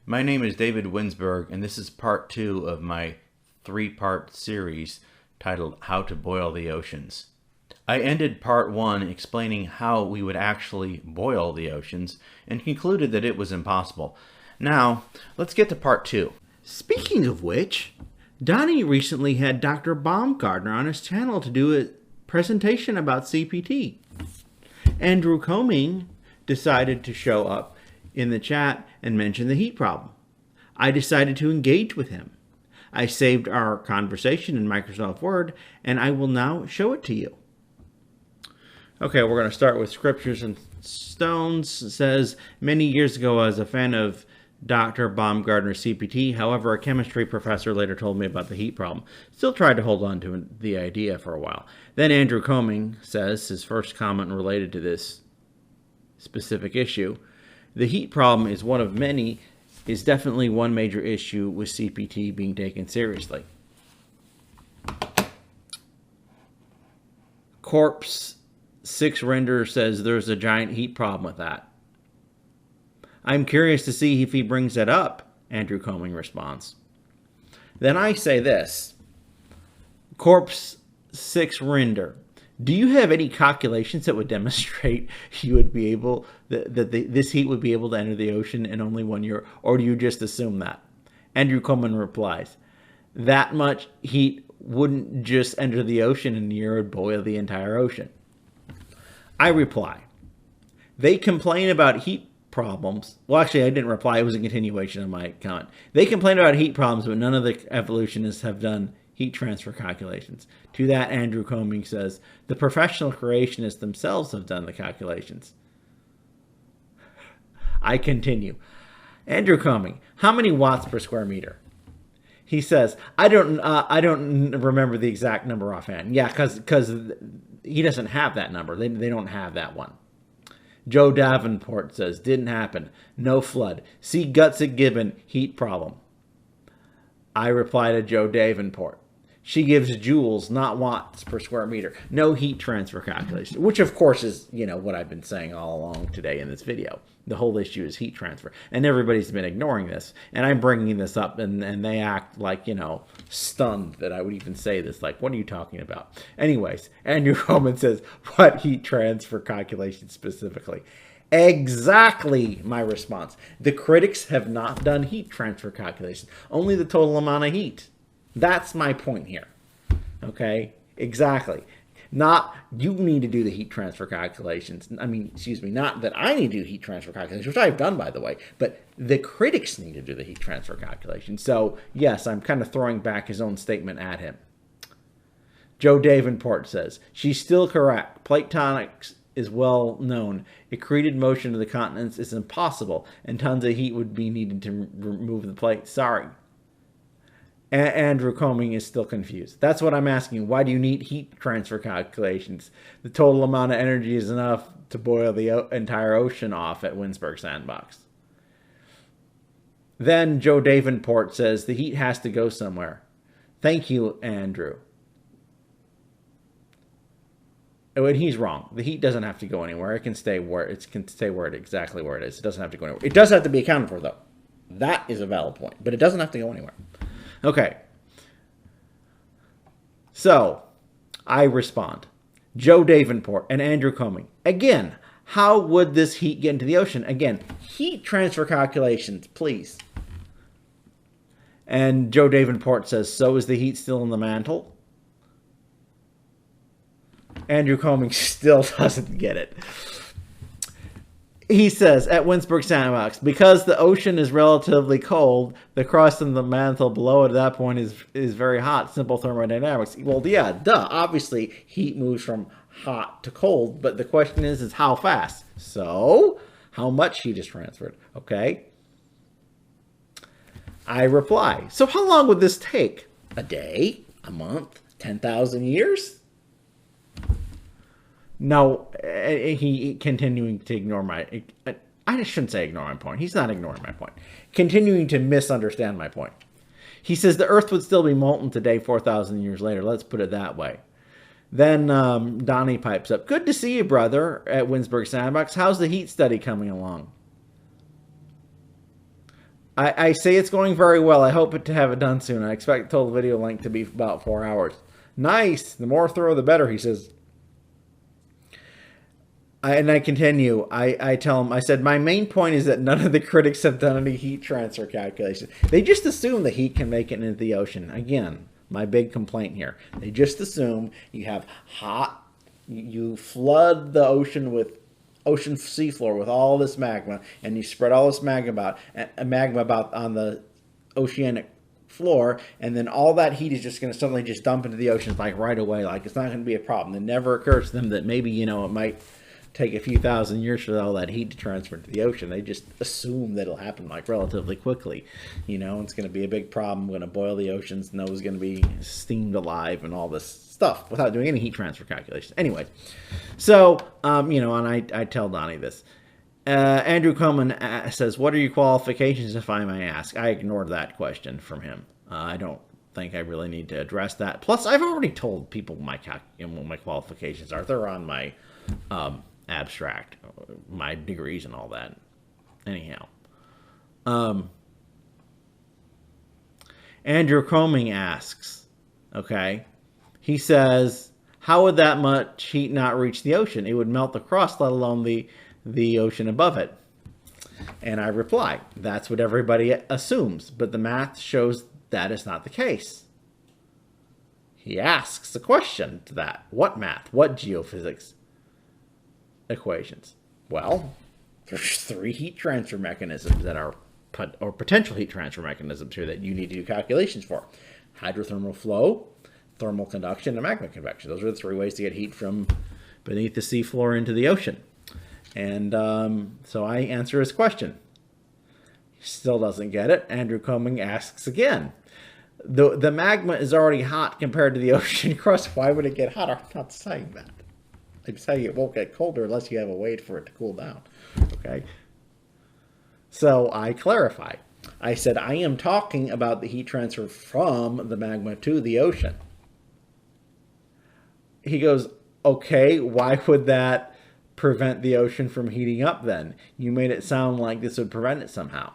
My name is David Winsberg, and this is part 2 of my 3-part series titled How to Boil the Oceans. I ended part 1 explaining how we would actually boil the oceans and concluded that it was impossible. Now, let's get to part 2. Speaking of which, Donny recently had Dr. Baumgartner on his channel to do a presentation about CPT. Andrew Coming decided to show up in the chat and mention the heat problem. I decided to engage with him. I saved our conversation in Microsoft Word, and I will now show it to you. Okay, we're going to start with Scriptures and Stones. It says, many years ago I was a fan of Dr. Baumgartner's CPT. However, a chemistry professor later told me about the heat problem. Still tried to hold on to the idea for a while. Then Andrew Coming says, his first comment related to this specific issue, the heat problem is one of many, is definitely one major issue with CPT being taken seriously. Corpse 6 Render says there's a giant heat problem with that. I'm curious to see if he brings that up, Andrew Coming responds. Then I say this, Corpse 6 Render, do you have any calculations that would demonstrate you would be able, this heat would be able to enter the ocean in only 1 year, or do you just assume that? Andrew Coming replies, that much heat wouldn't just enter the ocean in a year, it would boil the entire ocean. I reply, they complain about heat problems. Well, actually, I didn't reply. It was a continuation of my comment. They complain about heat problems, but none of the evolutionists have done heat transfer calculations. To that, Andrew Coming says, the professional creationists themselves have done the calculations. I continue. Andrew Coming, how many watts per square meter? He says, I don't remember the exact number offhand. Yeah, because he doesn't have that number. They don't have that one. Joe Davenport says, didn't happen. No flood. See Gutsick Gibbon, heat problem. I reply to Joe Davenport. She gives joules, not watts per square meter. No heat transfer calculation, which of course is, what I've been saying all along today in this video. The whole issue is heat transfer. And everybody's been ignoring this. And I'm bringing this up and they act like, stunned that I would even say this. Like, what are you talking about? Anyways, Andrew Coming says, what heat transfer calculation specifically? Exactly my response. The critics have not done heat transfer calculations. Only the total amount of heat. That's my point here. Okay? Exactly. Not you need to do the heat transfer calculations. Not that I need to do heat transfer calculations, which I've done, by the way, but the critics need to do the heat transfer calculations. So, yes, I'm kind of throwing back his own statement at him. Joe Davenport says, she's still correct. Plate tectonics is well known. Accreted motion of the continents is impossible, and tons of heat would be needed to remove the plate. Sorry. Andrew Coming is still confused. That's what I'm asking. Why do you need heat transfer calculations? The total amount of energy is enough to boil the entire ocean off at Winsberg Sandbox. Then Joe Davenport says the heat has to go somewhere. Thank you, Andrew. And he's wrong. The heat doesn't have to go anywhere. It can stay exactly where it is. It doesn't have to go anywhere. It does have to be accounted for, though. That is a valid point, but it doesn't have to go anywhere. Okay. So, I respond. Joe Davenport and Andrew Coming. Again, how would this heat get into the ocean? Again, heat transfer calculations, please. And Joe Davenport says, so is the heat still in the mantle? Andrew Coming still doesn't get it. He says, at Winsberg Sandbox, because the ocean is relatively cold, the crust and the mantle below it at that point is very hot. Simple thermodynamics. Well, yeah, duh. Obviously, heat moves from hot to cold, but the question is how fast? So, how much heat is transferred? Okay. I reply, so how long would this take? A day? A month? 10,000 years? No, he continuing to ignore my... I shouldn't say ignore my point. He's not ignoring my point. Continuing to misunderstand my point. He says the Earth would still be molten today 4,000 years later. Let's put it that way. Then Donny pipes up. Good to see you, brother, at Winsberg Sandbox. How's the heat study coming along? I say it's going very well. I hope to have it done soon. I expect the total video length to be about 4 hours. Nice. The more thorough, the better, he says. I continue. I tell him, I said, my main point is that none of the critics have done any heat transfer calculations. They just assume the heat can make it into the ocean. Again, my big complaint here. They just assume you have hot, you flood the ocean with ocean seafloor with all this magma, and you spread all this magma about on the oceanic floor, and then all that heat is just going to suddenly just dump into the ocean like right away. Like it's not going to be a problem. It never occurs to them that maybe, you know, it might take a few thousand years for all that heat to transfer to the ocean. They just assume that it'll happen like relatively quickly. You know, it's going to be a big problem. We're going to boil the oceans, and those going to be steamed alive and all this stuff without doing any heat transfer calculations. Anyway, so, you know, and I tell Donnie this. Andrew Coleman says, what are your qualifications, if I may ask? I ignored that question from him. I don't think I really need to address that. Plus, I've already told people what my qualifications are. They're on my abstract, my degrees and all that. Anyhow. Andrew Coming asks, okay, he says, how would that much heat not reach the ocean? It would melt the crust, let alone the ocean above it. And I reply, that's what everybody assumes, but the math shows that is not the case. He asks a question to that. What math? What geophysics equations? Well, there's 3 heat transfer mechanisms that are, or potential heat transfer mechanisms here that you need to do calculations for. Hydrothermal flow, thermal conduction, and magma convection. Those are the 3 ways to get heat from beneath the seafloor into the ocean. And so I answer his question. He still doesn't get it. Andrew Coming asks again. The magma is already hot compared to the ocean crust. Why would it get hotter? I'm not saying that. I'm saying it won't get colder unless you have a way for it to cool down. Okay? So I clarify. I said, I am talking about the heat transfer from the magma to the ocean. He goes, okay, why would that prevent the ocean from heating up then? You made it sound like this would prevent it somehow.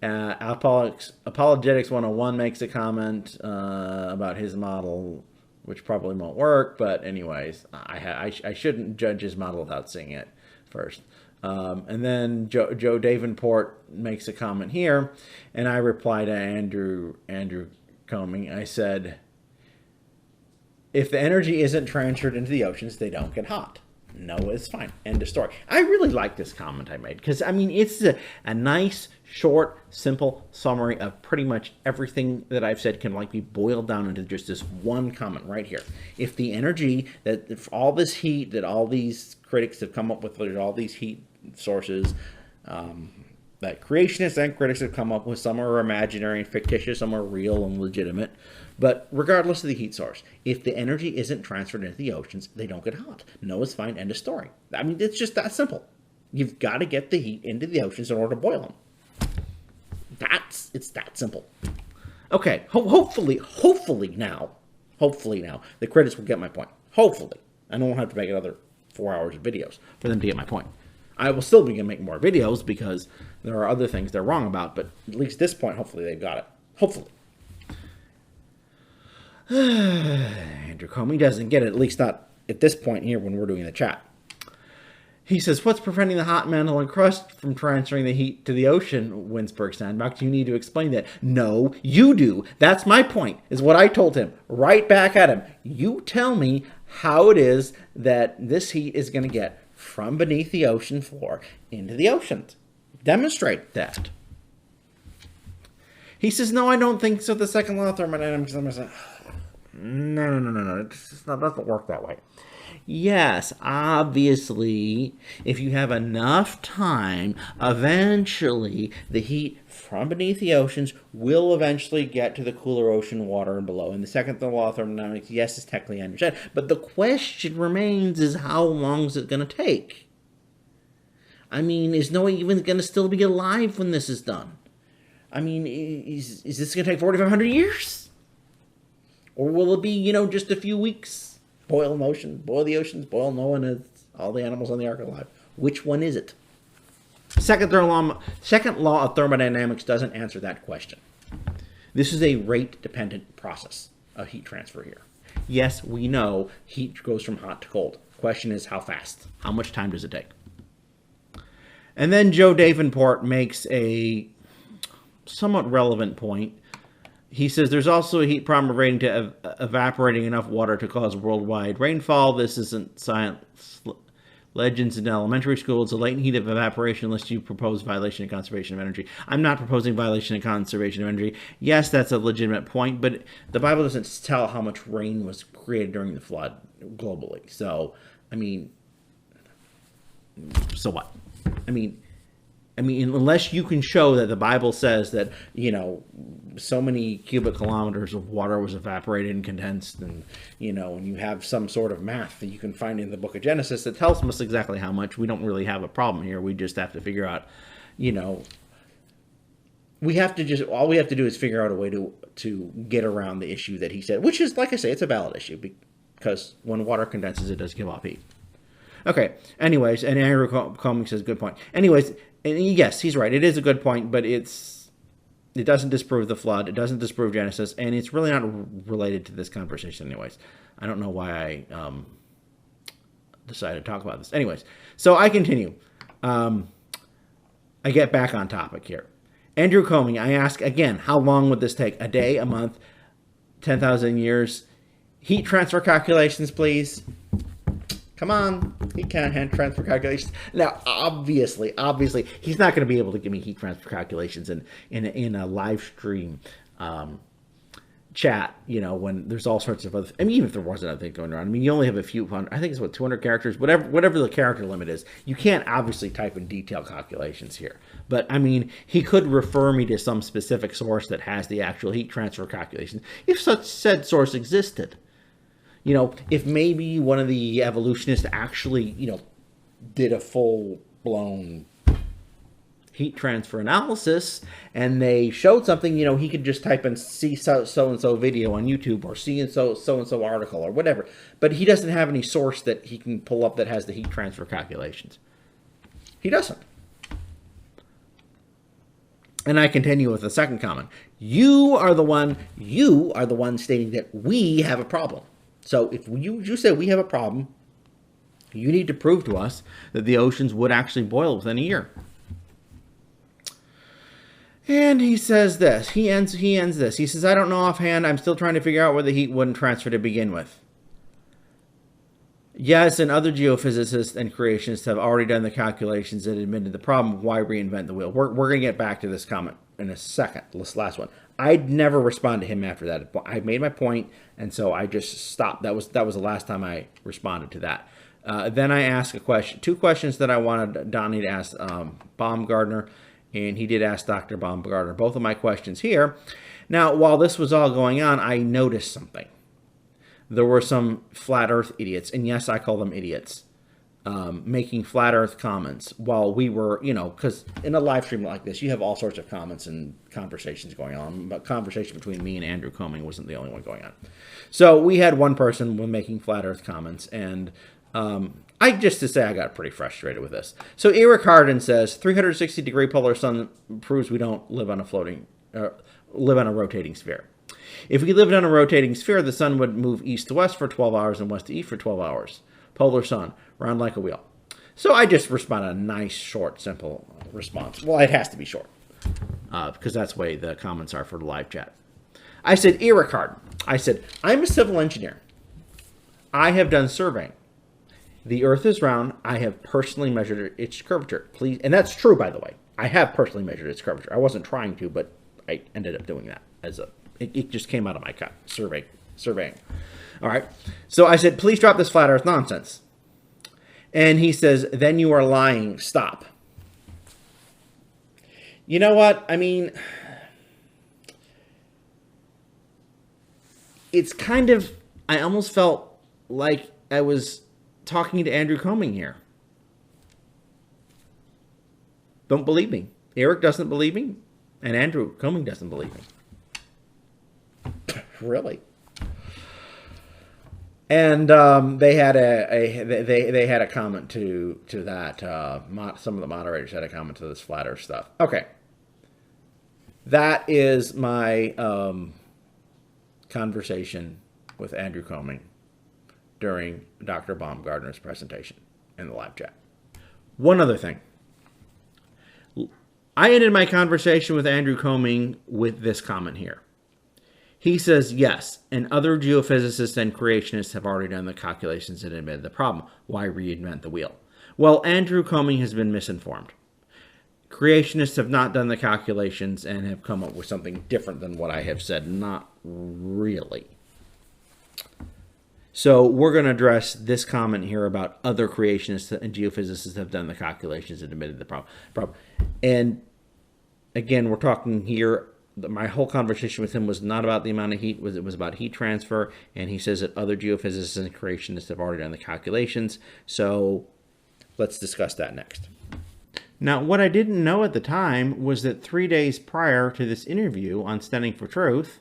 Apologetics 101 makes a comment about his model, which probably won't work, but anyways, I shouldn't judge his model without seeing it first. And then Joe Davenport makes a comment here, and I reply to Andrew Coming. I said, if the energy isn't transferred into the oceans, they don't get hot. No, it's fine. End of story. I really like this comment I made because, I mean, it's a nice, short, simple summary of pretty much everything that I've said can like be boiled down into just this one comment right here. If the energy, if all this heat that all these critics have come up with, there's all these heat sources that creationists and critics have come up with, some are imaginary and fictitious, some are real and legitimate. But regardless of the heat source, if the energy isn't transferred into the oceans, they don't get hot. No, it's fine. End of story. I mean, it's just that simple. You've got to get the heat into the oceans in order to boil them. It's that simple. Okay, hopefully now, the critics will get my point. Hopefully. I don't have to make another 4 hours of videos for them to get my point. I will still be making more videos because there are other things they're wrong about, but at least this point, hopefully they've got it. Hopefully. Andrew Comey doesn't get it, at least not at this point here when we're doing the chat. He says, what's preventing the hot mantle and crust from transferring the heat to the ocean, Winsberg Sandbox? You need to explain that. No, you do. That's my point, is what I told him. Right back at him. You tell me how it is that this heat is going to get from beneath the ocean floor into the oceans. Demonstrate that. He says, no, I don't think so. The second law of thermodynamics. No. It doesn't work that way. Yes, obviously, if you have enough time, eventually the heat from beneath the oceans will eventually get to the cooler ocean water and below. And the second law of thermodynamics, yes, is technically understood. But the question remains is how long is it going to take? I mean, is Noah even going to still be alive when this is done? I mean, is this going to take 4,500 years? Or will it be, just a few weeks? Boil the oceans, boil Noah and all the animals on the Ark alive. Which one is it? Second law of thermodynamics doesn't answer that question. This is a rate-dependent process of heat transfer here. Yes, we know heat goes from hot to cold. Question is how fast? How much time does it take? And then Joe Davenport makes a somewhat relevant point. He says there's also a heat problem relating to evaporating enough water to cause worldwide rainfall. This isn't science legends in elementary school. It's a latent heat of evaporation unless you propose violation of conservation of energy. I'm not proposing violation of conservation of energy. Yes, that's a legitimate point, but the Bible doesn't tell how much rain was created during the flood globally. So, I mean, so what? I mean, unless you can show that the Bible says that, so many cubic kilometers of water was evaporated and condensed, and, and you have some sort of math that you can find in the book of Genesis that tells us exactly how much, we don't really have a problem here. We just have to figure out, all we have to do is figure out a way to get around the issue that he said, which is, like I say, it's a valid issue because when water condenses, it does give off heat. Okay, anyways, and Andrew Comey says, good point. Anyways, and yes, he's right. It is a good point, but it doesn't disprove the flood. It doesn't disprove Genesis, and it's really not related to this conversation anyways. I don't know why I decided to talk about this. Anyways, so I continue. I get back on topic here. Andrew Comey, I ask again, how long would this take? A day, a month, 10,000 years? Heat transfer calculations, please. Come on, he can't hand transfer calculations. Now, obviously, he's not going to be able to give me heat transfer calculations in a live stream chat, when there's all sorts of other, even if there wasn't other things going around, you only have a few hundred, I think it's 200 characters, whatever the character limit is. You can't obviously type in detailed calculations here. But, he could refer me to some specific source that has the actual heat transfer calculations, if such said source existed. If maybe one of the evolutionists actually, did a full-blown heat transfer analysis and they showed something, he could just type in see so-and-so video on YouTube or see so-and-so article or whatever. But he doesn't have any source that he can pull up that has the heat transfer calculations. He doesn't. And I continue with the second comment. You are the one stating that we have a problem. So if you say we have a problem, you need to prove to us that the oceans would actually boil within a year. And he says this. He ends this. He says, I don't know offhand. I'm still trying to figure out where the heat wouldn't transfer to begin with. Yes, and other geophysicists and creationists have already done the calculations and admitted the problem. Why reinvent the wheel? We're going to get back to this comment in a second. This last one. I'd never respond to him after that. I made my point, and so I just stopped. That was the last time I responded to that. Then I asked two questions that I wanted Donny to ask Baumgartner, and he did ask Dr. Baumgartner both of my questions here. Now, while this was all going on, I noticed something. There were some flat earth idiots, and yes, I call them idiots, making flat earth comments while we were, because in a live stream like this, you have all sorts of comments and conversations going on, but conversation between me and Andrew Comey wasn't the only one going on. So we had one person making flat earth comments, and I got pretty frustrated with this. So Eric Hardin says, 360-degree polar sun proves we don't live on a rotating sphere. If we lived on a rotating sphere, the sun would move east to west for 12 hours and west to east for 12 hours. Polar sun, round like a wheel. So I just responded a nice, short, simple response. Well, it has to be short, because that's the way the comments are for the live chat. I said, Eric Hardin, I'm a civil engineer. I have done surveying. The Earth is round. I have personally measured its curvature. Please, and that's true, by the way. I have personally measured its curvature. I wasn't trying to, but I ended up doing that it just came out of my cut. Surveying. All right. So I said, please drop this flat earth nonsense. And he says, then you are lying. Stop. You know what? It's kind of, I almost felt like I was talking to Andrew Comey here. Don't believe me. Eric doesn't believe me, and Andrew Comey doesn't believe me. Really? And they had they had a comment to that. Some of the moderators had a comment to this flat Earth stuff. Okay, that is my conversation with Andrew Coming during Dr. Baumgartner's presentation in the live chat. One other thing. I ended my conversation with Andrew Coming with this comment here. He says, yes, and other geophysicists and creationists have already done the calculations and admitted the problem. Why reinvent the wheel? Well, Andrew Coming has been misinformed. Creationists have not done the calculations and have come up with something different than what I have said. Not really. So we're going to address this comment here about other creationists and geophysicists have done the calculations and admitted the problem. And again, we're talking here, my whole conversation with him was not about the amount of heat, it was about heat transfer, and he says that other geophysicists and creationists have already done the calculations. So let's discuss that next. Now, what I didn't know at the time was that 3 days prior to this interview on Standing for Truth,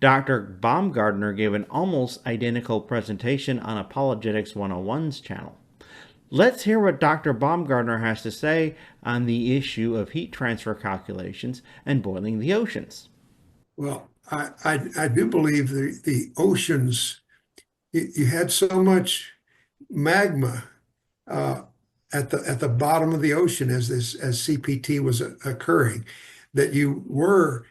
Dr. Baumgartner gave an almost identical presentation on Apologetics 101's channel. Let's hear what Dr. Baumgartner has to say on the issue of heat transfer calculations and boiling the oceans. Well, I do believe the oceans, you had so much magma at the bottom of the ocean as CPT was occurring, that you were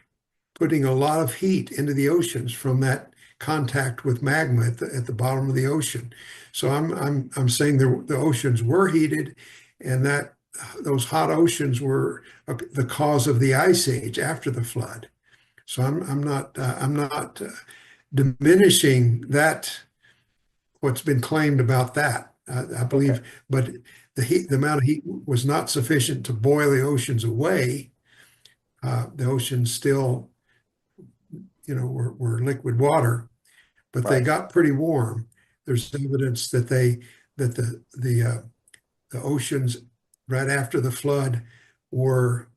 putting a lot of heat into the oceans from that contact with magma at the bottom of the ocean. So I'm saying the oceans were heated, and that those hot oceans were the cause of the ice age after the flood. So I'm not diminishing that, what's been claimed about that. I believe, okay. But the amount of heat was not sufficient to boil the oceans away. The oceans still, were liquid water, but right. They got pretty warm. There's evidence that the oceans right after the flood were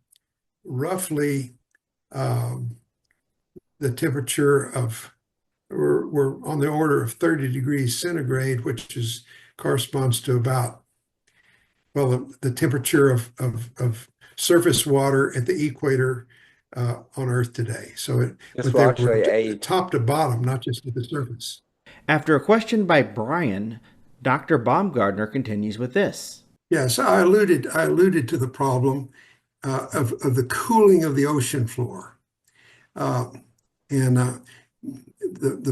roughly the temperature were on the order of 30 degrees centigrade, which corresponds to about, well, the temperature of surface water at the equator on Earth today. So but they were top to bottom, not just at the surface. After a question by Brian, Dr. Baumgartner continues with this. Yes, I alluded to the problem of the cooling of the ocean floor. The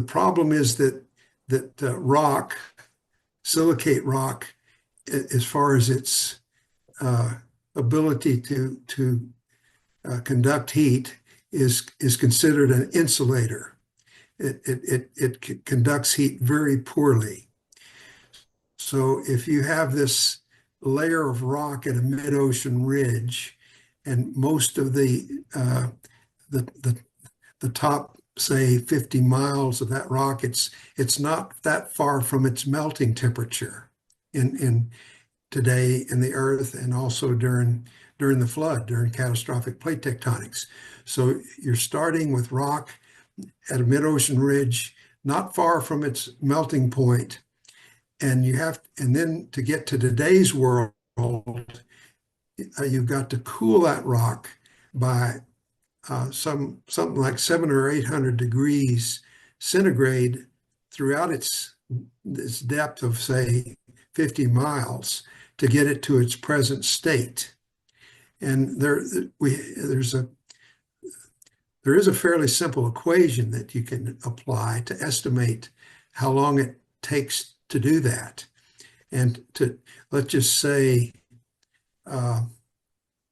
problem is that rock, silicate rock, as far as its ability to conduct heat, is considered an insulator. It conducts heat very poorly. So if you have this layer of rock at a mid-ocean ridge, and most of the top, say, 50 miles of that rock, it's not that far from its melting temperature in today in the Earth, and also during the flood, during catastrophic plate tectonics. So you're starting with rock at a mid-ocean ridge, not far from its melting point, and then to get to today's world, you've got to cool that rock by something like 700 or 800 degrees centigrade throughout this depth of, say, 50 miles to get it to its present state. And there is a fairly simple equation that you can apply to estimate how long it takes to do that. And let's just say, I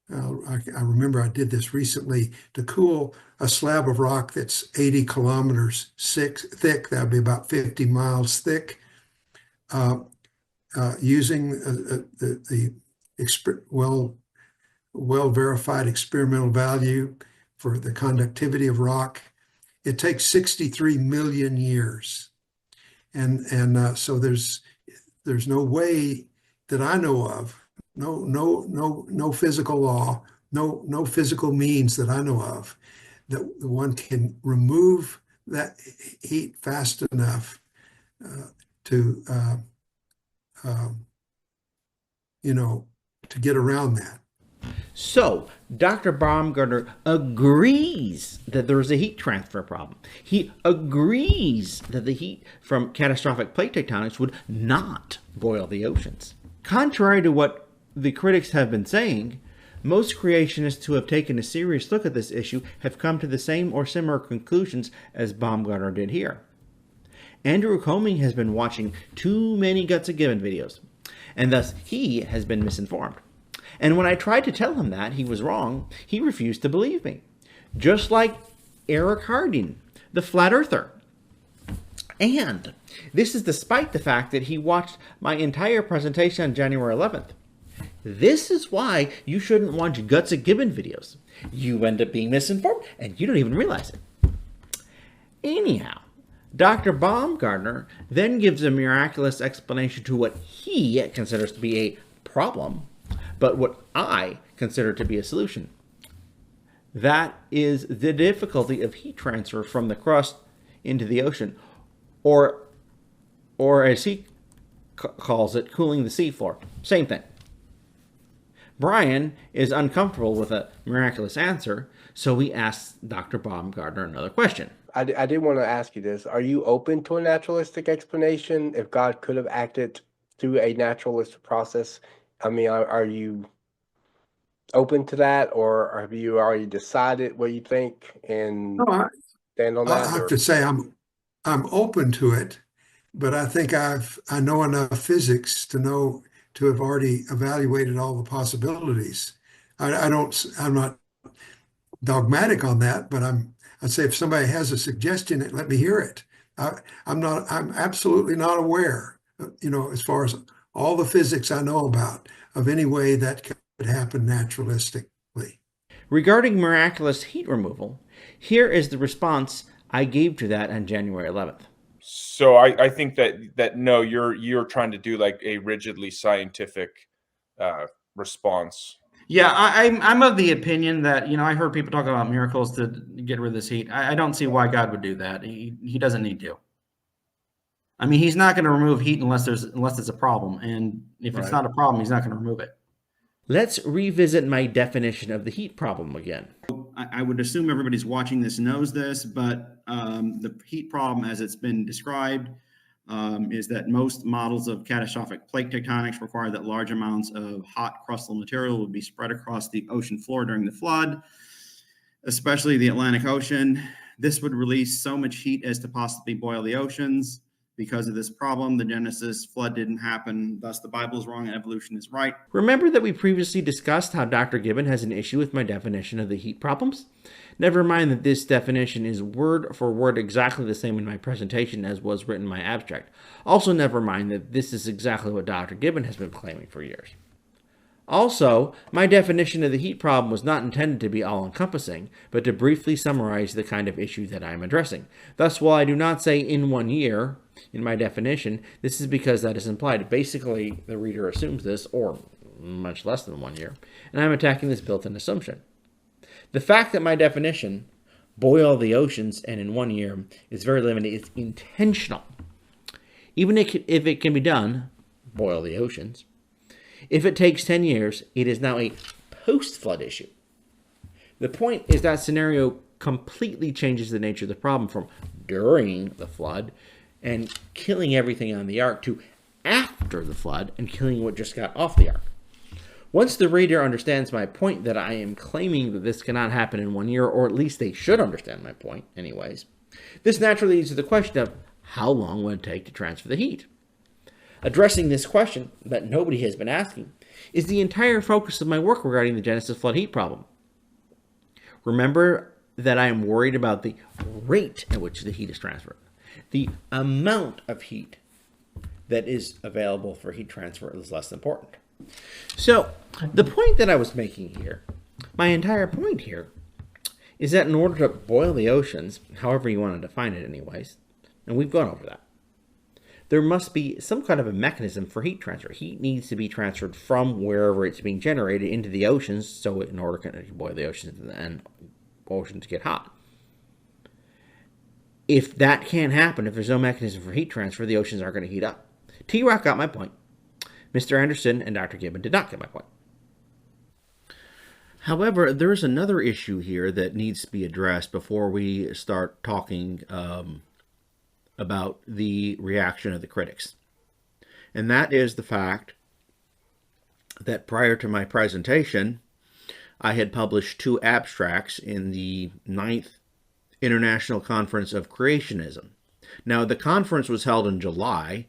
remember I did this recently, to cool a slab of rock that's 80 kilometers thick, that would be about 50 miles thick, using the well-verified experimental value for the conductivity of rock, it takes 63 million years. And so there's no way that I know of, no physical law, no physical means that I know of, that one can remove that heat fast enough to you know, to get around that. So, Dr. Baumgartner agrees that there is a heat transfer problem. He agrees that the heat from catastrophic plate tectonics would not boil the oceans. Contrary to what the critics have been saying, most creationists who have taken a serious look at this issue have come to the same or similar conclusions as Baumgartner did here. Andrew Coming has been watching too many Gutsick Gibbon videos, and thus he has been misinformed. And when I tried to tell him that he was wrong, he refused to believe me. Just like Eric Harding, the flat earther. And this is despite the fact that he watched my entire presentation on January 11th. This is why you shouldn't watch Gutsick Gibbon videos. You end up being misinformed and you don't even realize it. Anyhow, Dr. Baumgartner then gives a miraculous explanation to what he considers to be a problem, but what I consider to be a solution. That is the difficulty of heat transfer from the crust into the ocean, or as he calls it, cooling the seafloor. Same thing. Brian is uncomfortable with a miraculous answer, so he asks Dr. Baumgartner another question. I did want to ask you this. Are you open to a naturalistic explanation if God could have acted through a naturalistic process? I mean, are you open to that, or have you already decided what you think and No, stand on I that? have to say I'm open to it, but I think I know enough physics to have already evaluated all the possibilities. I'm not dogmatic on that, but I'd say if somebody has a suggestion, let me hear it. I'm absolutely not aware, as far as all the physics I know about, of any way that could happen naturalistically. Regarding miraculous heat removal, here is the response I gave to that on January 11th. So I think that no, you're trying to do like a rigidly scientific response. Yeah, I'm of the opinion that, I heard people talk about miracles to get rid of this heat. I don't see why God would do that. He doesn't need to. I mean, he's not going to remove heat unless it's a problem. And if it's not a problem, he's not going to remove it. Let's revisit my definition of the heat problem again. I would assume everybody's watching this knows this, but the heat problem as it's been described is that most models of catastrophic plate tectonics require that large amounts of hot crustal material would be spread across the ocean floor during the flood, especially the Atlantic Ocean. This would release so much heat as to possibly boil the oceans. Because of this problem, the Genesis flood didn't happen. Thus, the Bible is wrong and evolution is right. Remember that we previously discussed how Dr. Gibbon has an issue with my definition of the heat problems? Never mind that this definition is word for word exactly the same in my presentation as was written in my abstract. Also, never mind that this is exactly what Dr. Gibbon has been claiming for years. Also, my definition of the heat problem was not intended to be all-encompassing, but to briefly summarize the kind of issue that I am addressing. Thus, while I do not say in 1 year in my definition, this is because that is implied. Basically, the reader assumes this, or much less than 1 year, and I'm attacking this built-in assumption. The fact that my definition, boil the oceans and in 1 year, is very limited, is intentional. Even if it can be done, boil the oceans, if it takes 10 years, it is now a post-flood issue. The point is that scenario completely changes the nature of the problem from during the flood and killing everything on the ark to after the flood and killing what just got off the ark. Once the reader understands my point that I am claiming that this cannot happen in 1 year, or at least they should understand my point anyways, this naturally leads to the question of how long would it take to transfer the heat? Addressing this question that nobody has been asking is the entire focus of my work regarding the Genesis flood heat problem. Remember that I am worried about the rate at which the heat is transferred. The amount of heat that is available for heat transfer is less important. So, the point that I was making here, my entire point here, is that in order to boil the oceans, however you want to define it anyways, and we've gone over that, there must be some kind of a mechanism for heat transfer. Heat needs to be transferred from wherever it's being generated into the oceans, so in order to boil the oceans and oceans get hot. if that can't happen, if there's no mechanism for heat transfer, the oceans aren't going to heat up. T-Rock got my point. Mr. Anderson and Dr. Gibbon did not get my point. However, there's another issue here that needs to be addressed before we start talking about the reaction of the critics. And that is the fact that prior to my presentation, I had published 2 abstracts in the 9th International Conference of Creationism. Now, the conference was held in July,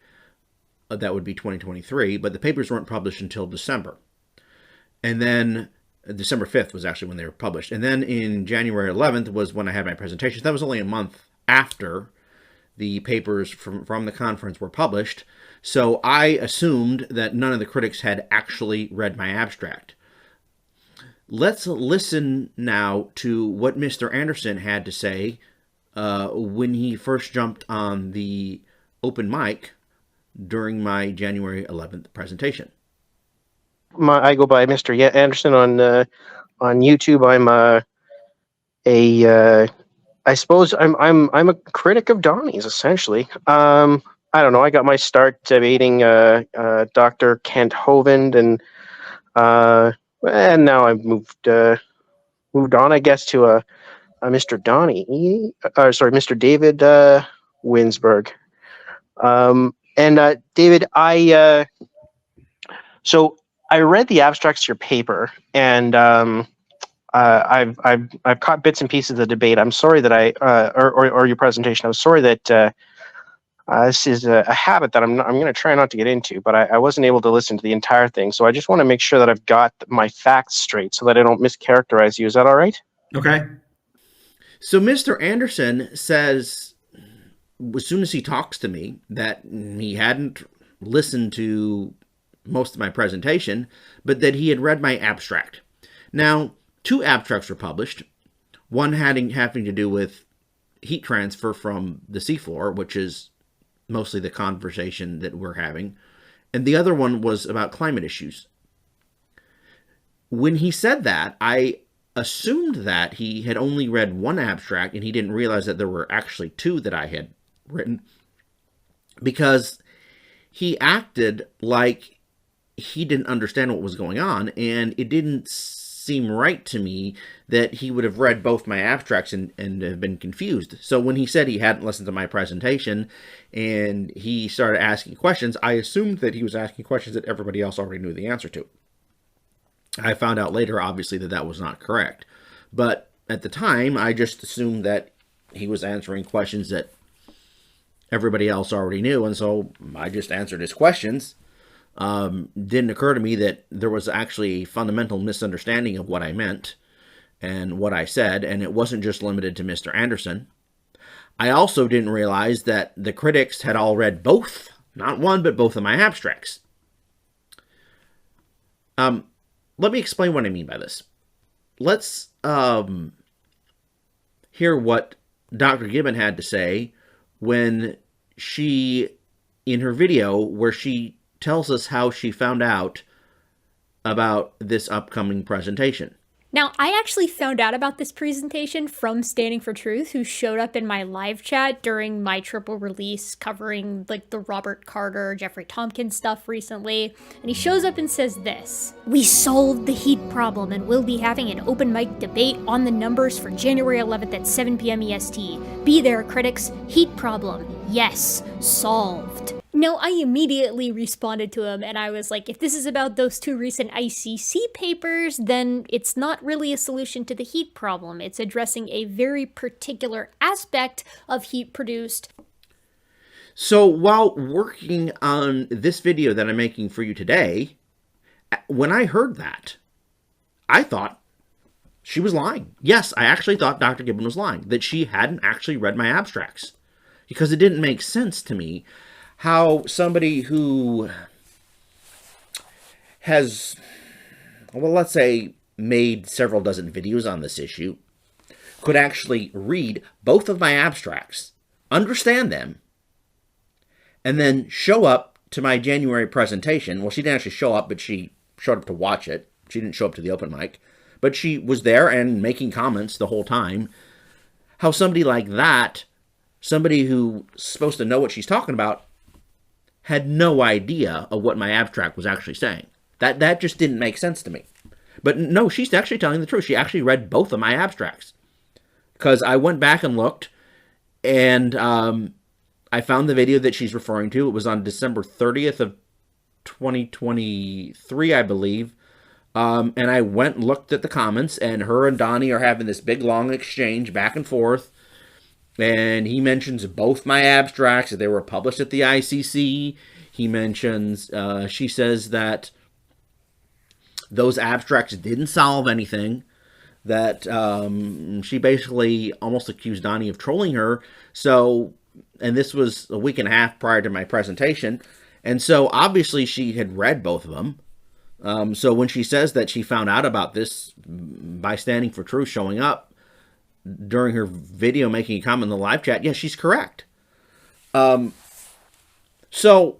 that would be 2023, but the papers weren't published until December. And then December 5th was actually when they were published. And then in January 11th was when I had my presentation. That was only a month after the papers from the conference were published. So I assumed that none of the critics had actually read my abstract. Let's listen now to what Mr. Anderson had to say when he first jumped on the open mic during my January 11th presentation. I go by Mr. Anderson on YouTube. I suppose I'm a critic of Donny's essentially. I don't know. I got my start debating Dr. Kent Hovind, and now I've moved on, I guess, to a Mr. Mr. David Winsberg. David, so I read the abstracts to your paper, and I've caught bits and pieces of the debate. I'm sorry that or your presentation. I'm sorry that this is a habit that I'm going to try not to get into, but I wasn't able to listen to the entire thing. So I just want to make sure that I've got my facts straight so that I don't mischaracterize you. Is that all right? Okay. So Mr. Anderson says, as soon as he talks to me, that he hadn't listened to most of my presentation, but that he had read my abstract. Now, 2 abstracts were published, one having to do with heat transfer from the seafloor, which is mostly the conversation that we're having, and the other one was about climate issues. When he said that, I assumed that he had only read 1 abstract and he didn't realize that there were actually 2 that I had written, because he acted like he didn't understand what was going on, and it didn't seem right to me that he would have read both my abstracts and have been confused. So when he said he hadn't listened to my presentation and he started asking questions, I assumed that he was asking questions that everybody else already knew the answer to. I found out later, obviously, that that was not correct. But at the time, I just assumed that he was answering questions that everybody else already knew, and so I just answered his questions. Didn't occur to me that there was actually a fundamental misunderstanding of what I meant and what I said, and it wasn't just limited to Mr. Anderson. I also didn't realize that the critics had all read both, not one, but both of my abstracts. Let me explain what I mean by this. Let's hear what Dr. Gibbon had to say when she, in her video, where she tells us how she found out about this upcoming presentation. Now, I actually found out about this presentation from Standing for Truth, who showed up in my live chat during my triple release covering like the Robert Carter, Jeffrey Tompkins stuff recently. And he shows up and says this: "We solved the heat problem and we'll be having an open mic debate on the numbers for January 11th at 7 p.m. EST. Be there, critics. Heat problem. Yes, solved." No, I immediately responded to him, and I was like, if this is about those 2 recent ICC papers, then it's not really a solution to the heat problem. It's addressing a very particular aspect of heat produced. So while working on this video that I'm making for you today, when I heard that, I thought she was lying. Yes, I actually thought Dr. Gibbon was lying, that she hadn't actually read my abstracts, because it didn't make sense to me how somebody who has, well, let's say, made several dozen videos on this issue could actually read both of my abstracts, understand them, and then show up to my January presentation. Well, she didn't actually show up, but she showed up to watch it. She didn't show up to the open mic, but she was there and making comments the whole time. How somebody like that somebody who's supposed to know what she's talking about had no idea of what my abstract was actually saying. That just didn't make sense to me. But no, she's actually telling the truth. She actually read both of my abstracts. Because I went back and looked, and I found the video that she's referring to. It was on December 30th of 2023, I believe. And I went and looked at the comments, and her and Donnie are having this big, long exchange back and forth. And he mentions both my abstracts, that they were published at the ICC. He mentions, she says that those abstracts didn't solve anything, that she basically almost accused Donnie of trolling her. So, and this was a week and a half prior to my presentation. And so obviously she had read both of them. So when she says that she found out about this by Standing for Truth showing up during her video making a comment in the live chat, yeah, she's correct. So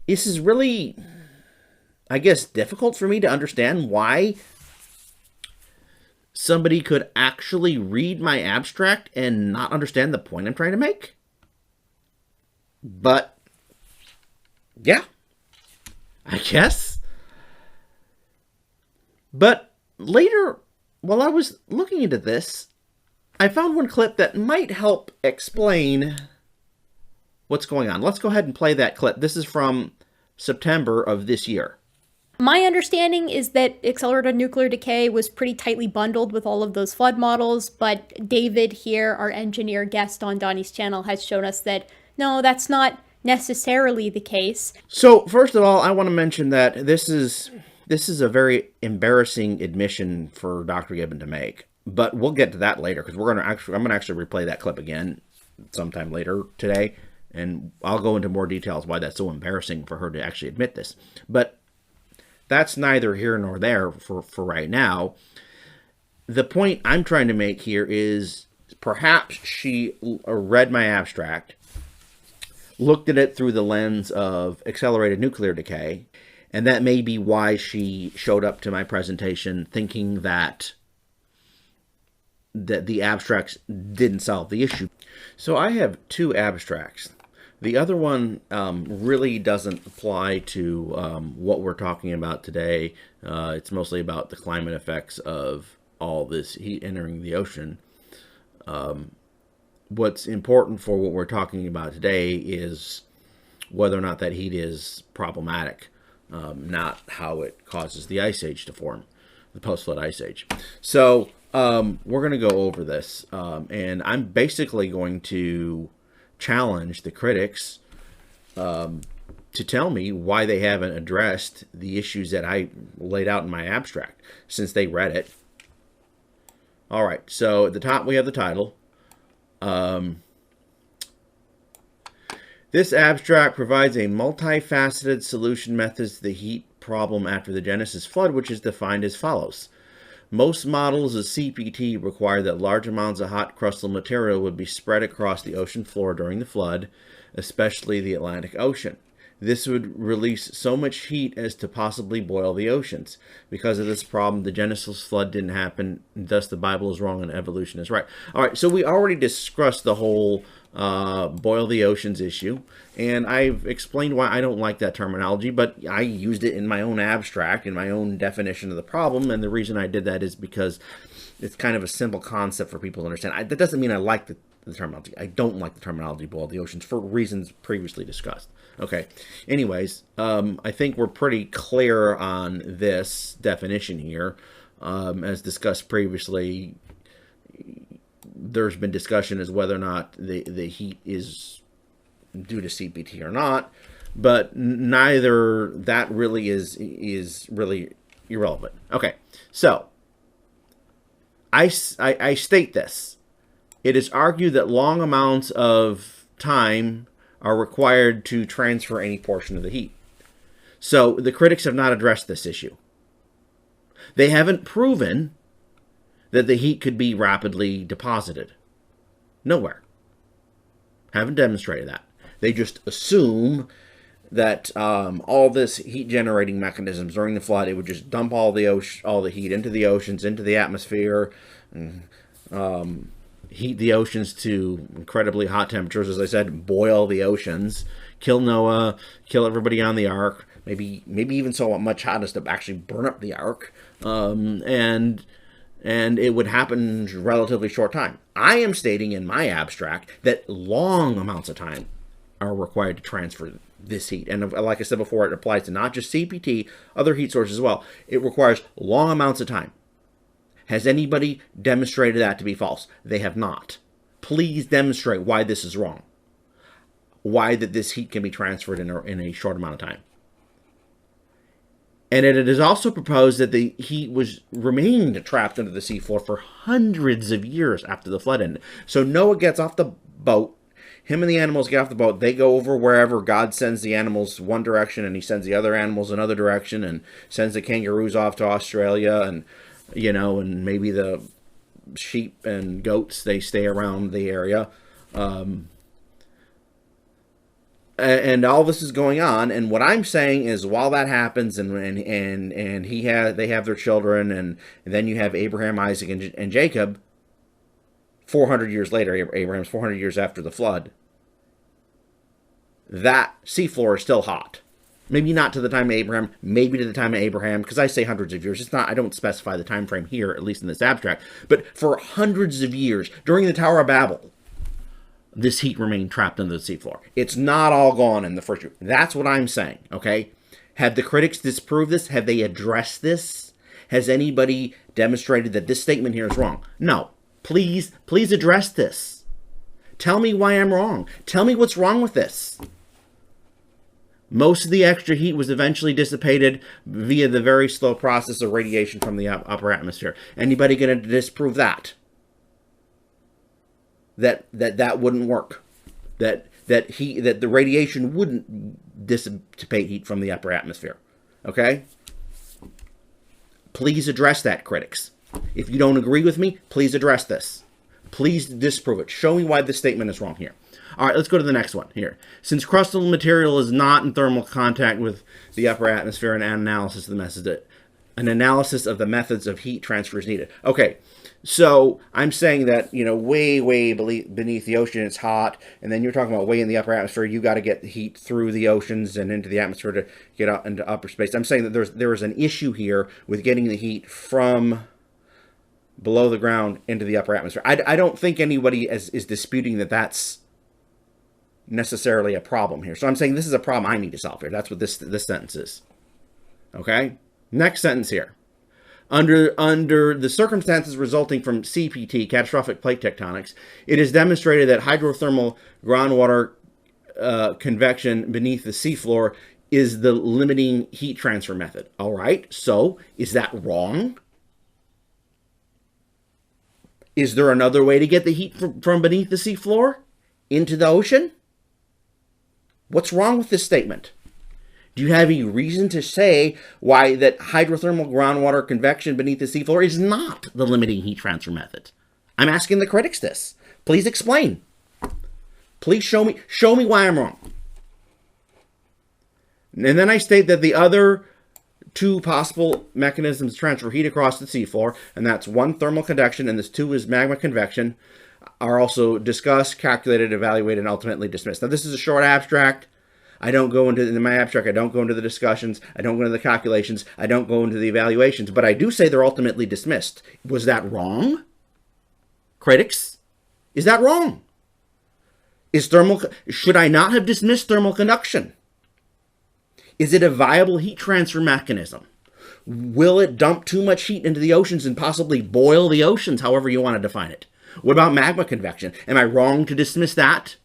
this is really, I guess, difficult for me to understand why somebody could actually read my abstract and not understand the point I'm trying to make. But yeah, I guess. But later, while I was looking into this, I found one clip that might help explain what's going on. Let's go ahead and play that clip. This is from September of this year. My understanding is that accelerated nuclear decay was pretty tightly bundled with all of those flood models, but David here, our engineer guest on Donnie's channel, has shown us that no, that's not necessarily the case. So first of all, I want to mention that this is a very embarrassing admission for Dr. Gibbon to make, but we'll get to that later because I'm going to actually replay that clip again sometime later today, and I'll go into more details why that's so embarrassing for her to actually admit this. But that's neither here nor there for right now. The point I'm trying to make here is perhaps she read my abstract, looked at it through the lens of accelerated nuclear decay, and that may be why she showed up to my presentation thinking that the abstracts didn't solve the issue. So I have two abstracts. The other one really doesn't apply to what we're talking about today. It's mostly about the climate effects of all this heat entering the ocean. What's important for what we're talking about today is whether or not that heat is problematic, not how it causes the ice age to form, the post-flood ice age. So we're going to go over this, and I'm basically going to challenge the critics to tell me why they haven't addressed the issues that I laid out in my abstract since they read it. All right, so at the top we have the title. This abstract provides a multifaceted solution method to the heat problem after the Genesis flood, which is defined as follows. Most models of CPT require that large amounts of hot crustal material would be spread across the ocean floor during the flood, especially the Atlantic Ocean. This would release so much heat as to possibly boil the oceans. Because of this problem, the Genesis flood didn't happen, thus the Bible is wrong and evolution is right. All right, so we already discussed the whole boil the oceans issue, and I've explained why I don't like that terminology, but I used it in my own abstract, in my own definition of the problem, and the reason I did that is because it's kind of a simple concept for people to understand. That doesn't mean I like the terminology. I don't like the terminology boil the oceans for reasons previously discussed. Okay, anyways, I think we're pretty clear on this definition here. As discussed previously, there's been discussion as whether or not the heat is due to CPT or not, but neither that really is really irrelevant. Okay, so I state this. It is argued that long amounts of time are required to transfer any portion of the heat. So the critics have not addressed this issue. They haven't proven that the heat could be rapidly deposited. Nowhere. Haven't demonstrated that. They just assume that all this heat generating mechanisms during the flood, it would just dump all the heat into the oceans, into the atmosphere, and heat the oceans to incredibly hot temperatures, as I said, boil the oceans, kill Noah, kill everybody on the ark, maybe even so much hot as to actually burn up the ark, and it would happen in a relatively short time. I am stating in my abstract that long amounts of time are required to transfer this heat. And like I said before, it applies to not just CPT, other heat sources as well. It requires long amounts of time. Has anybody demonstrated that to be false? They have not. Please demonstrate why this is wrong. Why that this heat can be transferred in a short amount of time. And it is also proposed that the heat remained trapped under the seafloor for hundreds of years after the flood ended. So Noah gets off the boat. Him and the animals get off the boat. They go over wherever God sends the animals one direction, and he sends the other animals another direction, and sends the kangaroos off to Australia, and and maybe the sheep and goats, they stay around the area. And all this is going on, and what I'm saying is, while that happens, and they have their children, and then you have Abraham, Isaac, and Jacob. 400 years later, Abraham's 400 years after the flood. That seafloor is still hot. Maybe not to the time of Abraham, maybe to the time of Abraham, because I say hundreds of years. It's not. I don't specify the time frame here, at least in this abstract. But for hundreds of years, during the Tower of Babel, this heat remained trapped under the seafloor. It's not all gone in the first year. That's what I'm saying, okay? Have the critics disproved this? Have they addressed this? Has anybody demonstrated that this statement here is wrong? No. Please address this. Tell me why I'm wrong. Tell me what's wrong with this. Most of the extra heat was eventually dissipated via the very slow process of radiation from the upper atmosphere. Anybody going to disprove that? That wouldn't work. That the radiation wouldn't dissipate heat from the upper atmosphere. Okay? Please address that, critics. If you don't agree with me, please address this. Please disprove it. Show me why this statement is wrong here. All right, let's go to the next one here. Since crustal material is not in thermal contact with the upper atmosphere, an analysis of the methods of heat transfer is needed. Okay, so I'm saying that, way beneath the ocean it's hot, and then you're talking about way in the upper atmosphere, you got to get the heat through the oceans and into the atmosphere to get up into upper space. I'm saying that there is an issue here with getting the heat from below the ground into the upper atmosphere. I don't think anybody is disputing that that's necessarily a problem here. So I'm saying this is a problem I need to solve here. That's what this sentence is. Okay? Next sentence here. Under the circumstances resulting from CPT, catastrophic plate tectonics, it is demonstrated that hydrothermal groundwater convection beneath the seafloor is the limiting heat transfer method. All right, so is that wrong? Is there another way to get the heat from beneath the seafloor into the ocean? What's wrong with this statement? Do you have any reason to say why that hydrothermal groundwater convection beneath the seafloor is not the limiting heat transfer method? I'm asking the critics this. Please explain. Please show me why I'm wrong. And then I state that the other two possible mechanisms to transfer heat across the seafloor, and that's one, thermal conduction, and this two is magma convection, are also discussed, calculated, evaluated, and ultimately dismissed. Now, this is a short abstract. In my abstract, I don't go into the discussions, I don't go into the calculations, I don't go into the evaluations, but I do say they're ultimately dismissed. Was that wrong? Critics? Is that wrong? Should I not have dismissed thermal conduction? Is it a viable heat transfer mechanism? Will it dump too much heat into the oceans and possibly boil the oceans, however you want to define it? What about magma convection? Am I wrong to dismiss that?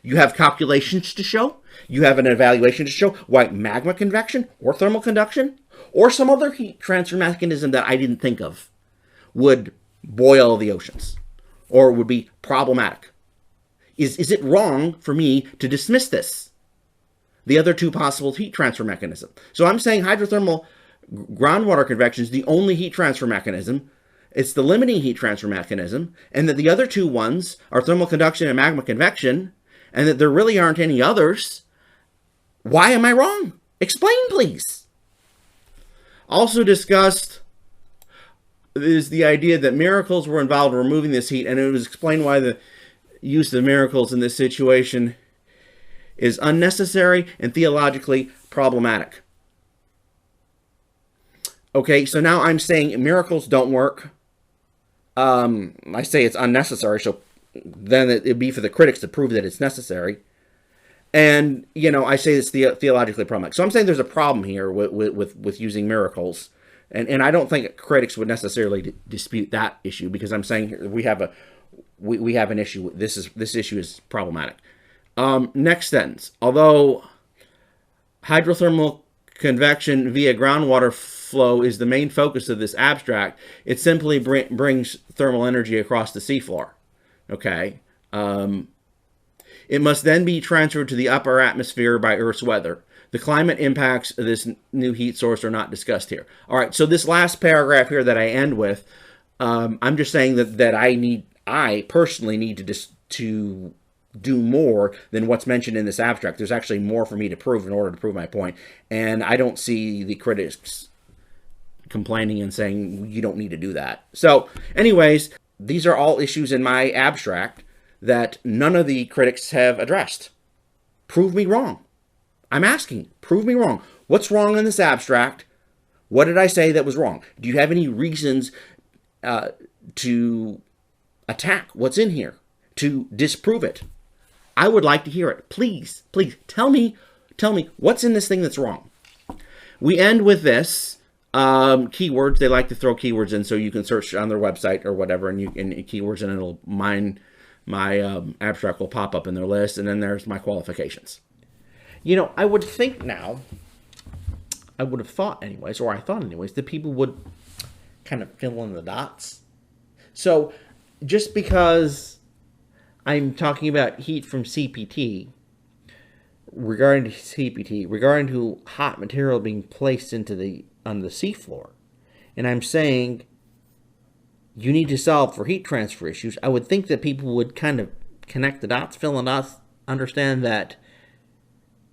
You have calculations to show? You have an evaluation to show why magma convection or thermal conduction or some other heat transfer mechanism that I didn't think of would boil the oceans or would be problematic? Is it wrong for me to dismiss this? The other two possible heat transfer mechanism. So I'm saying hydrothermal groundwater convection is the only heat transfer mechanism. It's the limiting heat transfer mechanism, and that the other two ones are thermal conduction and magma convection, and that there really aren't any others. Why am I wrong? Explain, please. Also discussed is the idea that miracles were involved in removing this heat, and it was explained why the use of miracles in this situation is unnecessary and theologically problematic. Okay, so now I'm saying miracles don't work. I say it's unnecessary, so then it'd be for the critics to prove that it's necessary. And, I say it's theologically problematic. So I'm saying there's a problem here with using miracles. And I don't think critics would necessarily dispute that issue, because I'm saying we have an issue. This issue is problematic. Next sentence. Although hydrothermal convection via groundwater flow is the main focus of this abstract, it simply brings thermal energy across the seafloor. Okay. It must then be transferred to the upper atmosphere by Earth's weather. The climate impacts of this new heat source are not discussed here. All right, so this last paragraph here that I end with, I'm just saying that I personally need to do more than what's mentioned in this abstract. There's actually more for me to prove in order to prove my point, and I don't see the critics complaining and saying you don't need to do that. So, anyways, these are all issues in my abstract that none of the critics have addressed. Prove me wrong. I'm asking, prove me wrong. What's wrong in this abstract? What did I say that was wrong? Do you have any reasons to attack what's in here, to disprove it? I would like to hear it. Please, tell me what's in this thing that's wrong. We end with this. Keywords. They like to throw keywords in so you can search on their website or whatever, and keywords, and it'll mine my abstract will pop up in their list, and then there's my qualifications. I would think now, I would have thought anyways, or I thought anyways, that people would kind of fill in the dots. So just because I'm talking about heat from CPT, regarding to hot material being placed on the seafloor, and I'm saying you need to solve for heat transfer issues, I would think that people would kind of connect the dots, fill in the dots, understand that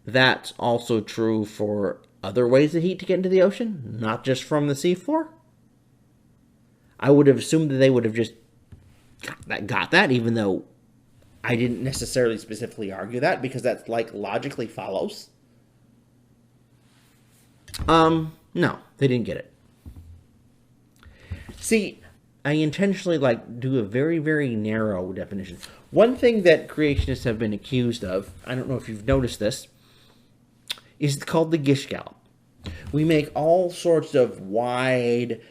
that's also true for other ways of heat to get into the ocean, not just from the seafloor. I would have assumed that they would have just got that, even though I didn't necessarily specifically argue that, because that's logically follows. No, they didn't get it. See, I intentionally do a very, very narrow definition. One thing that creationists have been accused of, I don't know if you've noticed this, is called the Gish Gallop. We make all sorts of wide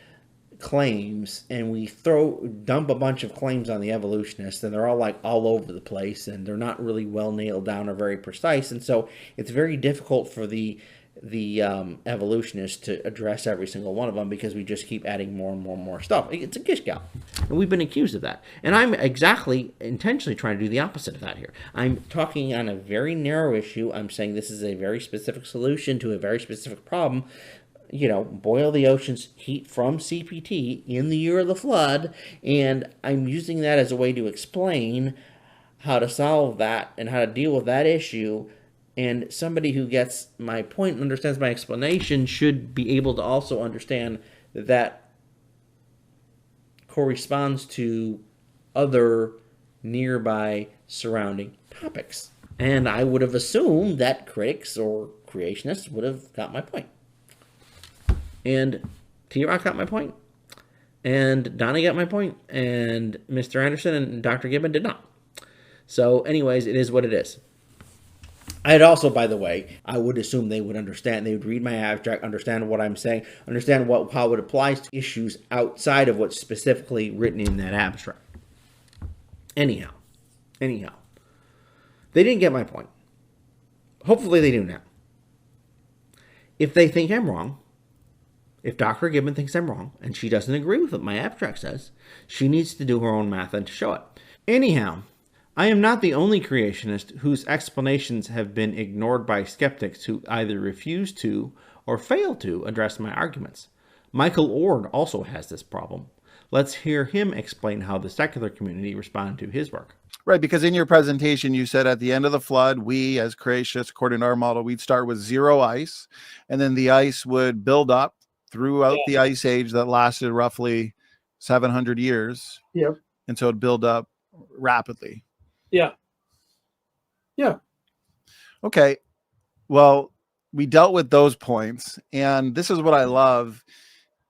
claims, and we dump a bunch of claims on the evolutionists, and they're all all over the place, and they're not really well nailed down or very precise, and so it's very difficult for the evolutionists to address every single one of them, because we just keep adding more and more stuff. It's a Gish Gallop, and we've been accused of that. And I'm intentionally trying to do the opposite of that here. I'm talking on a very narrow issue. I'm saying this is a very specific solution to a very specific problem. Boil the oceans, heat from CPT in the year of the flood, and I'm using that as a way to explain how to solve that and how to deal with that issue. And somebody who gets my point and understands my explanation should be able to also understand that corresponds to other nearby surrounding topics. And I would have assumed that critics or creationists would have got my point. And T-Rock got my point. And Donny got my point. And Mr. Anderson and Dr. Gibbon did not. So anyways, it is what it is. I'd also, by the way, I would assume they would understand. They would read my abstract, understand what I'm saying, understand how it applies to issues outside of what's specifically written in that abstract. Anyhow, they didn't get my point. Hopefully they do now. If they think I'm wrong, if Dr. Gibbon thinks I'm wrong, and she doesn't agree with what my abstract says, she needs to do her own math and to show it. Anyhow, I am not the only creationist whose explanations have been ignored by skeptics who either refuse to or fail to address my arguments. Michael Ord also has this problem. Let's hear him explain how the secular community responded to his work. Right, because in your presentation, you said at the end of the flood, we as creationists, according to our model, we'd start with zero ice, and then the ice would build up throughout the ice age that lasted roughly 700 years. Yep. And so it'd build up rapidly. Yeah. Yeah. Okay. Well, we dealt with those points. And this is what I love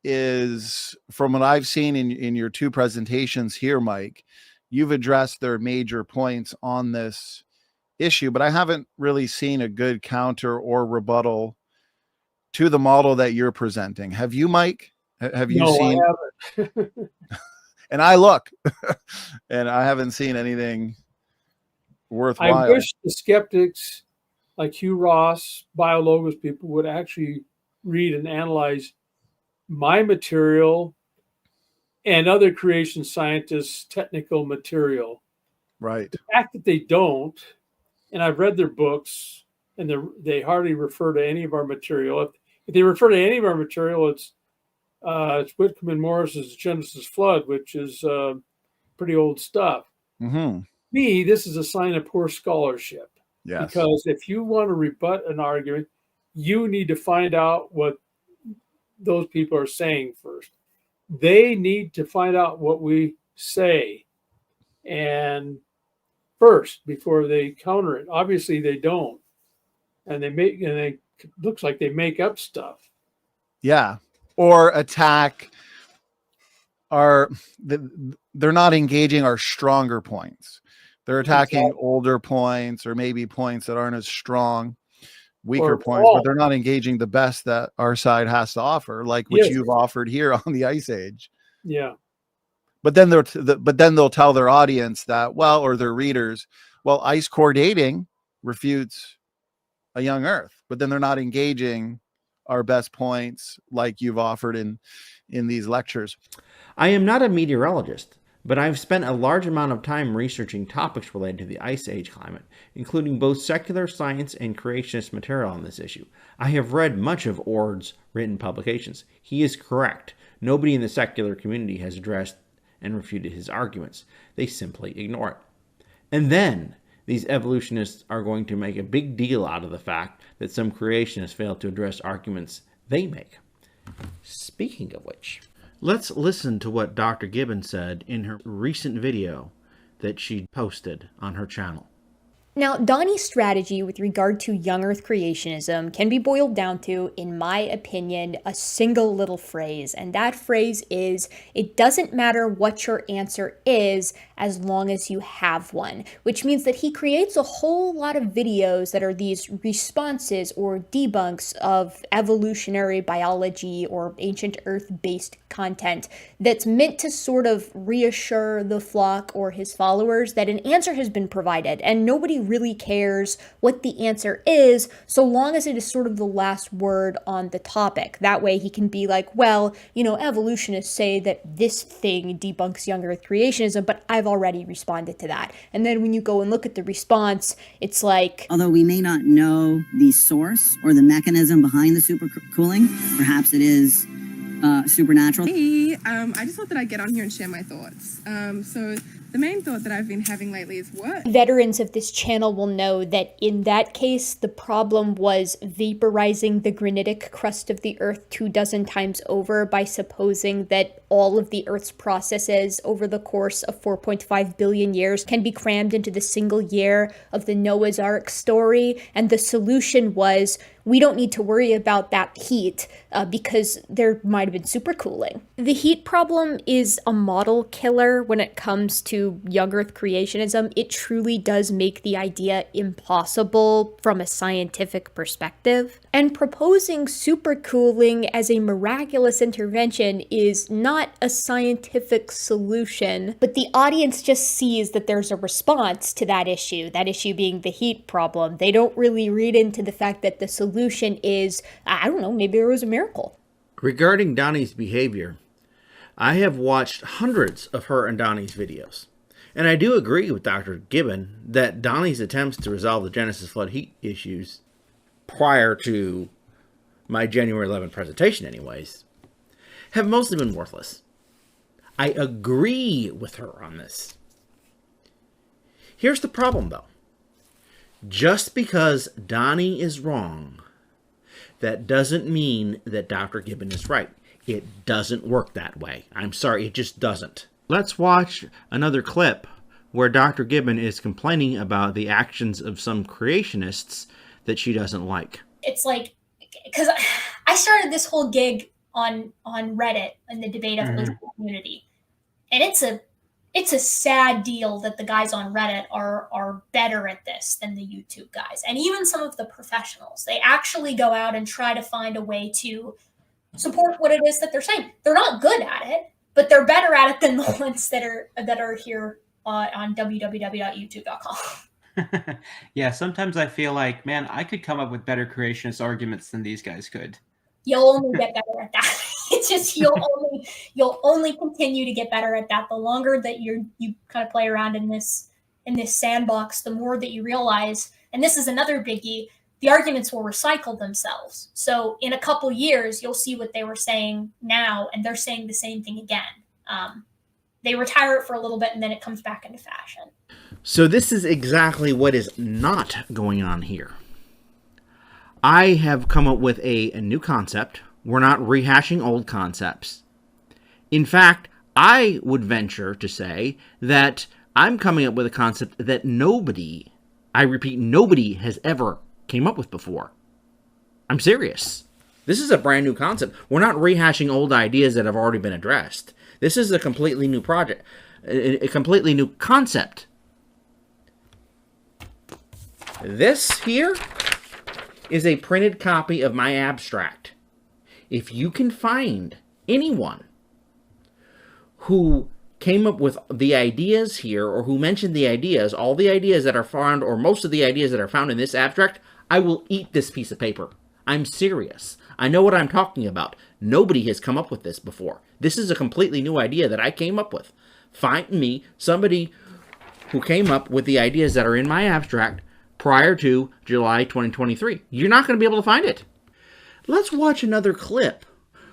is from what I've seen in your two presentations here, Mike, you've addressed their major points on this issue, but I haven't really seen a good counter or rebuttal to the model that you're presenting. Have you, Mike? Have you seen? I haven't. And I look, and I haven't seen anything worthwhile. I wish the skeptics like Hugh Ross, BioLogos people would actually read and analyze my material and other creation scientists' technical material. Right. The fact that they don't, and I've read their books, and they hardly refer to any of our material. If they refer to any of our material, it's Whitcomb and Morris's Genesis Flood, which is pretty old stuff. Mm-hmm. Me, this is a sign of poor scholarship. Yes. Because if you want to rebut an argument, you need to find out what those people are saying first. They need to find out what we say and first before they counter it. Obviously they don't. And it looks like they make up stuff. Yeah. Or attack they're not engaging our stronger points. They're attacking older points or maybe points that aren't as strong, weaker points, but they're not engaging the best that our side has to offer, like what you've offered here on the Ice Age. Yeah. But then they'll tell their audience that, or their readers, ice core dating refutes a young Earth, but then they're not engaging our best points like you've offered in these lectures. I am not a meteorologist, but I've spent a large amount of time researching topics related to the Ice Age climate, including both secular science and creationist material on this issue. I have read much of Ord's written publications. He is correct. Nobody in the secular community has addressed and refuted his arguments. They simply ignore it. And then these evolutionists are going to make a big deal out of the fact that some creationists failed to address arguments they make. Speaking of which, let's listen to what Dr. Gibbon said in her recent video that she posted on her channel. Now, Donny's strategy with regard to young Earth creationism can be boiled down to, in my opinion, a single little phrase. And that phrase is, it doesn't matter what your answer is as long as you have one. Which means that he creates a whole lot of videos that are these responses or debunks of evolutionary biology or ancient Earth-based content that's meant to sort of reassure the flock or his followers that an answer has been provided, and nobody really cares what the answer is so long as it is sort of the last word on the topic. That way he can be like, well, evolutionists say that this thing debunks young Earth creationism, but I've already responded to that. And then when you go and look at the response, it's like, although we may not know the source or the mechanism behind the supercooling, perhaps it is supernatural. Hey, I just thought that I'd get on here and share my thoughts. So the main thought that I've been having lately is what? Veterans of this channel will know that in that case, the problem was vaporizing the granitic crust of the Earth 24 times over by supposing that all of the Earth's processes over the course of 4.5 billion years can be crammed into the single year of the Noah's Ark story. And the solution was, we don't need to worry about that heat because there might have been supercooling. The heat problem is a model killer when it comes to young Earth creationism. It truly does make the idea impossible from a scientific perspective. And proposing supercooling as a miraculous intervention is not a scientific solution, but the audience just sees that there's a response to that issue being the heat problem. They don't really read into the fact that the solution is, I don't know, maybe there was a miracle. Regarding Donny's behavior, I have watched hundreds of her and Donny's videos. And I do agree with Dr. Gibbon that Donny's attempts to resolve the Genesis Flood heat issues prior to my January 11th presentation anyways, have mostly been worthless. I agree with her on this. Here's the problem though. Just because Donny is wrong, that doesn't mean that Dr. Gibbon is right. It doesn't work that way. I'm sorry, it just doesn't. Let's watch another clip where Dr. Gibbon is complaining about the actions of some creationists that she doesn't like. It's like, because I started this whole gig on Reddit and the debate of the community, and it's a sad deal that the guys on Reddit are better at this than the YouTube guys, and even some of the professionals. They actually go out and try to find a way to support what it is that they're saying. They're not good at it, but they're better at it than the ones that are here on www.youtube.com. Yeah, sometimes I feel like, man, I could come up with better creationist arguments than these guys could. You'll only get better at that. It's just you'll only continue to get better at that. The longer that you kind of play around in this sandbox, the more that you realize, and this is another biggie, the arguments will recycle themselves. So in a couple years, you'll see what they were saying now, and they're saying the same thing again. They retire it for a little bit, and then it comes back into fashion. So this is exactly what is not going on here. I have come up with a new concept. We're not rehashing old concepts. In fact, I would venture to say that I'm coming up with a concept that nobody, I repeat, nobody has ever came up with before. I'm serious. This is a brand new concept. We're not rehashing old ideas that have already been addressed. This is a completely new project, a completely new concept. This here is a printed copy of my abstract. If you can find anyone who came up with the ideas here, or who mentioned the ideas, all the ideas that are found, or most of the ideas that are found in this abstract, I will eat this piece of paper. I'm serious. I know what I'm talking about. Nobody has come up with this before. This is a completely new idea that I came up with. Find me somebody who came up with the ideas that are in my abstract prior to July 2023. You're not going to be able to find it. Let's watch another clip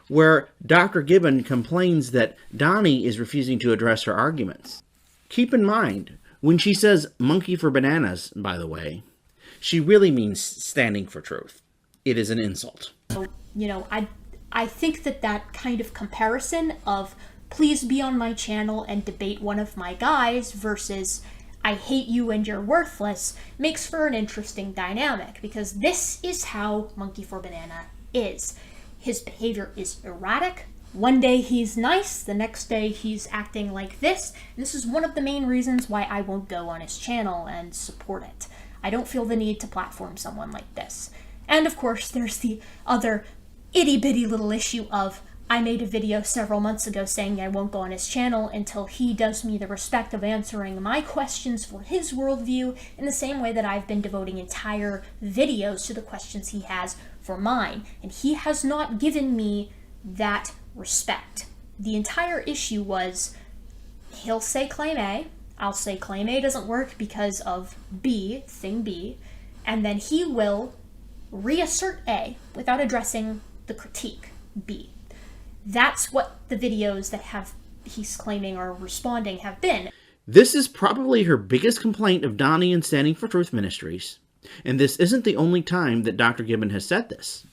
where Dr. Gibbon complains that Donny is refusing to address her arguments. Keep in mind, when she says monkey for bananas, by the way, she really means standing for truth. It is an insult. You know, I think that kind of comparison of please be on my channel and debate one of my guys versus I hate you and you're worthless makes for an interesting dynamic, because this is how Monkey for Banana is. His behavior is erratic. One day he's nice, the next day he's acting like this. And this is one of the main reasons why I won't go on his channel and support it. I don't feel the need to platform someone like this. And of course, there's the other itty-bitty little issue of I made a video several months ago saying I won't go on his channel until he does me the respect of answering my questions for his worldview in the same way that I've been devoting entire videos to the questions he has for mine. And he has not given me that respect. The entire issue was he'll say claim A, I'll say claim A doesn't work because of B, thing B, and then he will reassert A without addressing the critique B. That's what the videos that he's claiming are responding have been. This is probably her biggest complaint of Donny and Standing for Truth Ministries. And this isn't the only time that Dr. Gibbon has said this.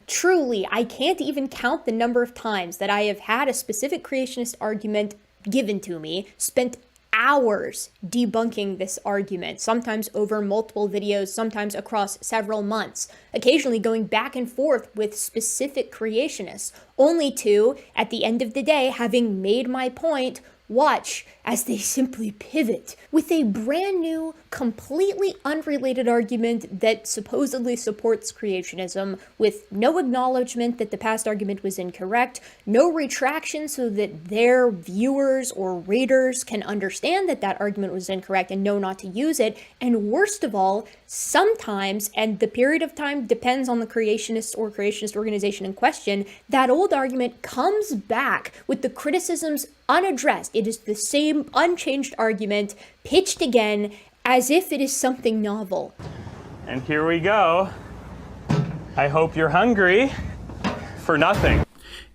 Truly, I can't even count the number of times that I have had a specific creationist argument given to me, spent hours debunking this argument, sometimes over multiple videos, sometimes across several months, occasionally going back and forth with specific creationists, only to, at the end of the day, having made my point, watch as they simply pivot with a brand new, completely unrelated argument that supposedly supports creationism, with no acknowledgement that the past argument was incorrect, no retraction so that their viewers or readers can understand that that argument was incorrect and know not to use it, and worst of all, sometimes, and the period of time depends on the creationist or creationist organization in question, that old argument comes back with the criticisms unaddressed. It is the same unchanged argument, pitched again, as if it is something novel. And here we go. I hope you're hungry for nothing.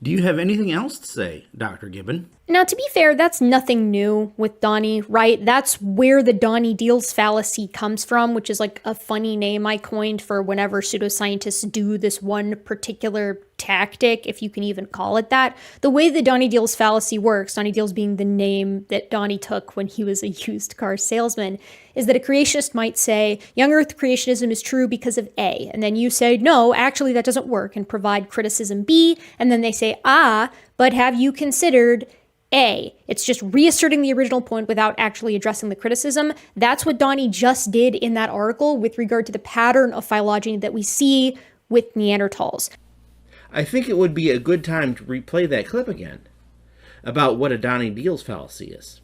Do you have anything else to say, Dr. Gibbon? Now, to be fair, that's nothing new with Donny, right? That's where the Donny deals fallacy comes from, which is like a funny name I coined for whenever pseudoscientists do this one particular tactic, if you can even call it that. The way the Donny deals fallacy works, Donny deals being the name that Donny took when he was a used car salesman, is that a creationist might say, young Earth creationism is true because of A. And then you say, no, actually that doesn't work, and provide criticism B. And then they say, but have you considered A? It's just reasserting the original point without actually addressing the criticism. That's what Donny just did in that article with regard to the pattern of phylogeny that we see with Neanderthals. I think it would be a good time to replay that clip again about what a Donny deals fallacy is.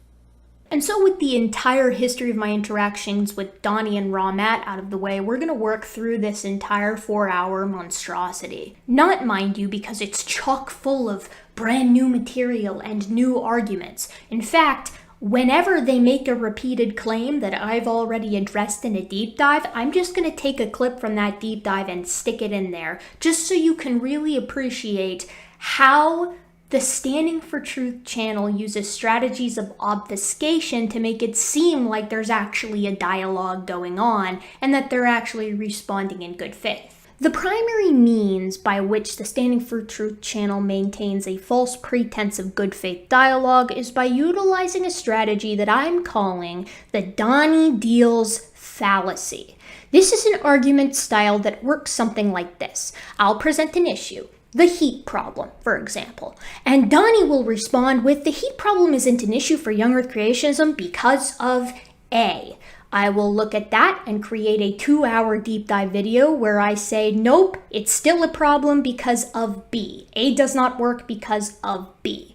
And so with the entire history of my interactions with Donny and Raw Matt out of the way, we're going to work through this entire 4-hour monstrosity. Not, mind you, because it's chock full of brand new material and new arguments. In fact, whenever they make a repeated claim that I've already addressed in a deep dive, I'm just going to take a clip from that deep dive and stick it in there, just so you can really appreciate how the Standing for Truth channel uses strategies of obfuscation to make it seem like there's actually a dialogue going on and that they're actually responding in good faith. The primary means by which the Standing for Truth channel maintains a false pretense of good faith dialogue is by utilizing a strategy that I'm calling the Donny deals fallacy. This is an argument style that works something like this. I'll present an issue. The heat problem, for example. And Donny will respond with, the heat problem isn't an issue for young Earth creationism because of A. I will look at that and create a 2-hour deep dive video where I say, nope, it's still a problem because of B. A does not work because of B.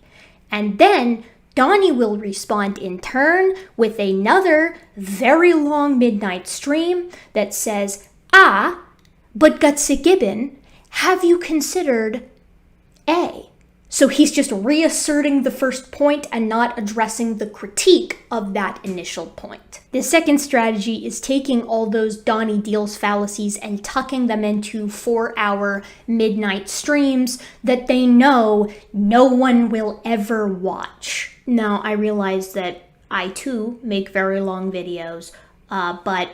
And then Donny will respond in turn with another very long midnight stream that says, but Gutsick Gibbon, have you considered A? So he's just reasserting the first point and not addressing the critique of that initial point. The second strategy is taking all those Donny deals fallacies and tucking them into 4-hour midnight streams that they know no one will ever watch. Now, I realize that I too make very long videos, but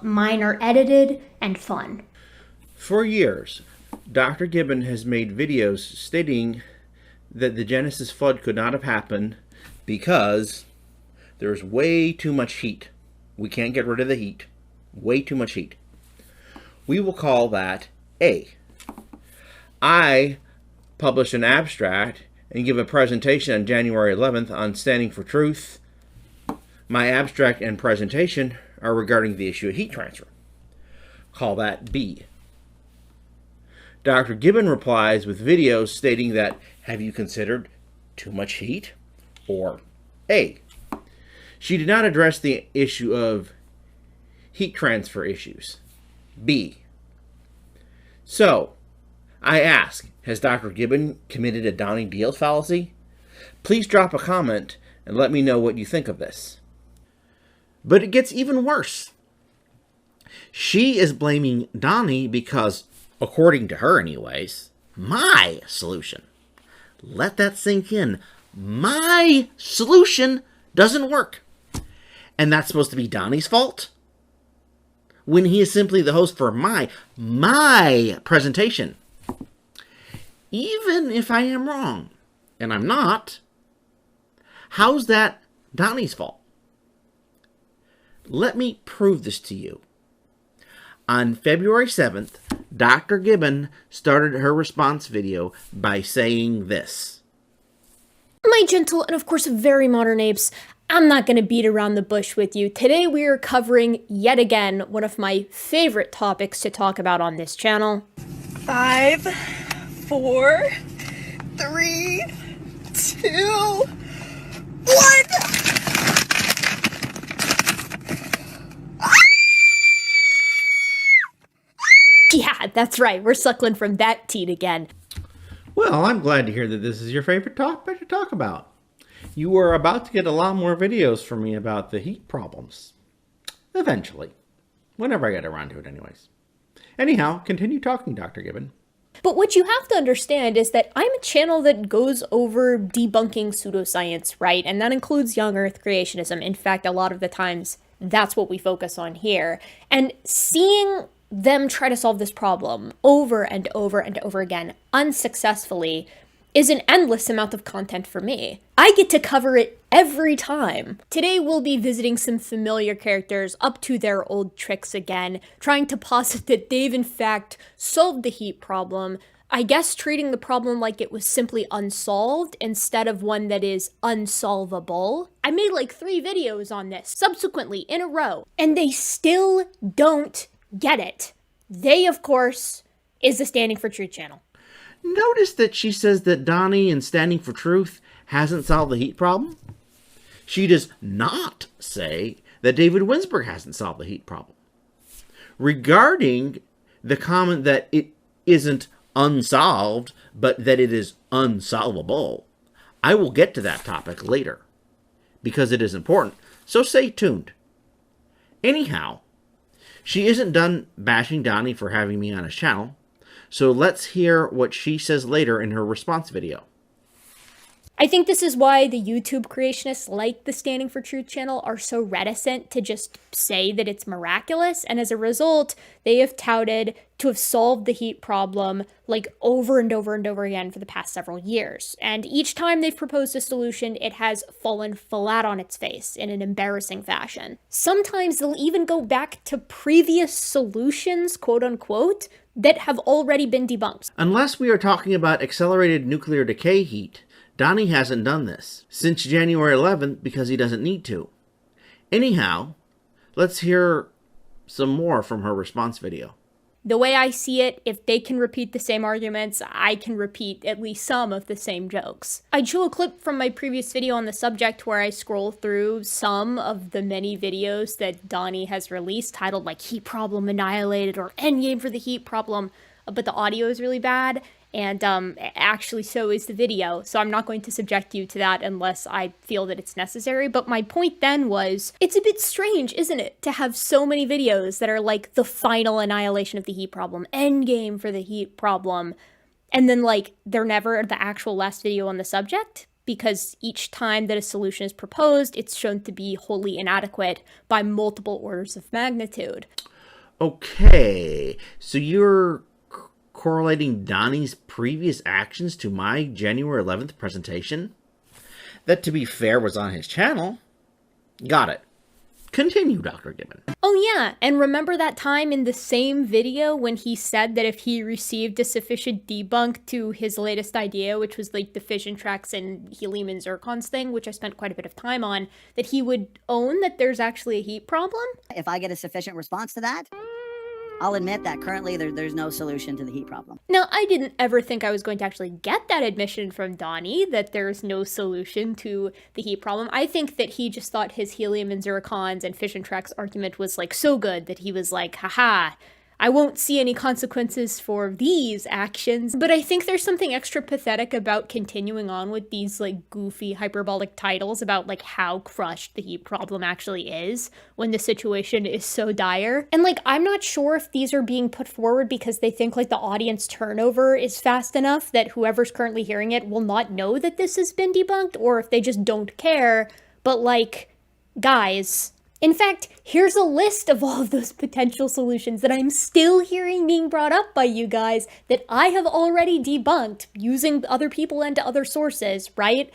mine are edited and fun. For years, Dr. Gibbon has made videos stating that the Genesis flood could not have happened because there's way too much heat. We can't get rid of the heat. Way too much heat. We will call that A. I published an abstract and give a presentation on January 11th on Standing for Truth. My abstract and presentation are regarding the issue of heat transfer. Call that B. Dr. Gibbon replies with videos stating that, have you considered too much heat? Or A. She did not address the issue of heat transfer issues. B. So, I ask, has Dr. Gibbon committed a Donny deals fallacy? Please drop a comment and let me know what you think of this. But it gets even worse. She is blaming Donny because, according to her anyways, my solution. Let that sink in. My solution doesn't work. And that's supposed to be Donny's fault? When he is simply the host for my presentation. Even if I am wrong, and I'm not, how's that Donny's fault? Let me prove this to you. On February 7th, Dr. Gibbon started her response video by saying this. My gentle and of course very modern apes, I'm not going to beat around the bush with you. Today we are covering yet again one of my favorite topics to talk about on this channel. 5, 4, 3, 2, 1. Yeah, that's right. We're suckling from that teat again. Well, I'm glad to hear that this is your favorite topic to talk about. You are about to get a lot more videos from me about the heat problems. Eventually. Whenever I get around to it anyways. Anyhow, continue talking, Dr. Gibbon. But what you have to understand is that I'm a channel that goes over debunking pseudoscience, right? And that includes young Earth creationism. In fact, a lot of the times, that's what we focus on here. And seeing them try to solve this problem over and over and over again, unsuccessfully, is an endless amount of content for me. I get to cover it every time. Today we'll be visiting some familiar characters up to their old tricks again, trying to posit that they've in fact solved the heat problem, I guess treating the problem like it was simply unsolved instead of one that is unsolvable. I made like 3 videos on this subsequently in a row, and they still don't get it. They, of course, is the Standing for Truth channel. Notice that she says that Donny in Standing for Truth hasn't solved the heat problem. She does not say that David Winsberg hasn't solved the heat problem. Regarding the comment that it isn't unsolved, but that it is unsolvable, I will get to that topic later, because it is important, so stay tuned. Anyhow, she isn't done bashing Donny for having me on his channel, so let's hear what she says later in her response video. I think this is why the YouTube creationists like the Standing for Truth channel are so reticent to just say that it's miraculous, and as a result, they have touted to have solved the heat problem like over and over and over again for the past several years. And each time they've proposed a solution, it has fallen flat on its face in an embarrassing fashion. Sometimes they'll even go back to previous solutions, quote unquote, that have already been debunked. Unless we are talking about accelerated nuclear decay heat, Donny hasn't done this since January 11th because he doesn't need to. Anyhow, let's hear some more from her response video. The way I see it, if they can repeat the same arguments, I can repeat at least some of the same jokes. I'd show a clip from my previous video on the subject where I scroll through some of the many videos that Donny has released titled like Heat Problem Annihilated or Endgame for the Heat Problem, but the audio is really bad. And actually so is the video, so I'm not going to subject you to that unless I feel that it's necessary. But my point then was, it's a bit strange, isn't it, to have so many videos that are like the final annihilation of the heat problem, endgame for the heat problem, and then like they're never the actual last video on the subject, because each time that a solution is proposed, it's shown to be wholly inadequate by multiple orders of magnitude. Okay, so you're correlating Donny's previous actions to my January 11th presentation? That, to be fair, was on his channel. Got it. Continue, Dr. Gibbon. Oh yeah, and remember that time in the same video when he said that if he received a sufficient debunk to his latest idea, which was like the fission tracks and helium and zircons thing, which I spent quite a bit of time on, that he would own that there's actually a heat problem? If I get a sufficient response to that, I'll admit that currently there's no solution to the heat problem. Now, I didn't ever think I was going to actually get that admission from Donny, that there's no solution to the heat problem. I think that he just thought his helium and zircons and fission tracks argument was like so good that he was like, haha, I won't see any consequences for these actions. But I think there's something extra pathetic about continuing on with these like goofy hyperbolic titles about like how crushed the heat problem actually is when the situation is so dire. And like, I'm not sure if these are being put forward because they think like the audience turnover is fast enough that whoever's currently hearing it will not know that this has been debunked, or if they just don't care. But like, guys, in fact, here's a list of all of those potential solutions that I'm still hearing being brought up by you guys that I have already debunked using other people and other sources, right?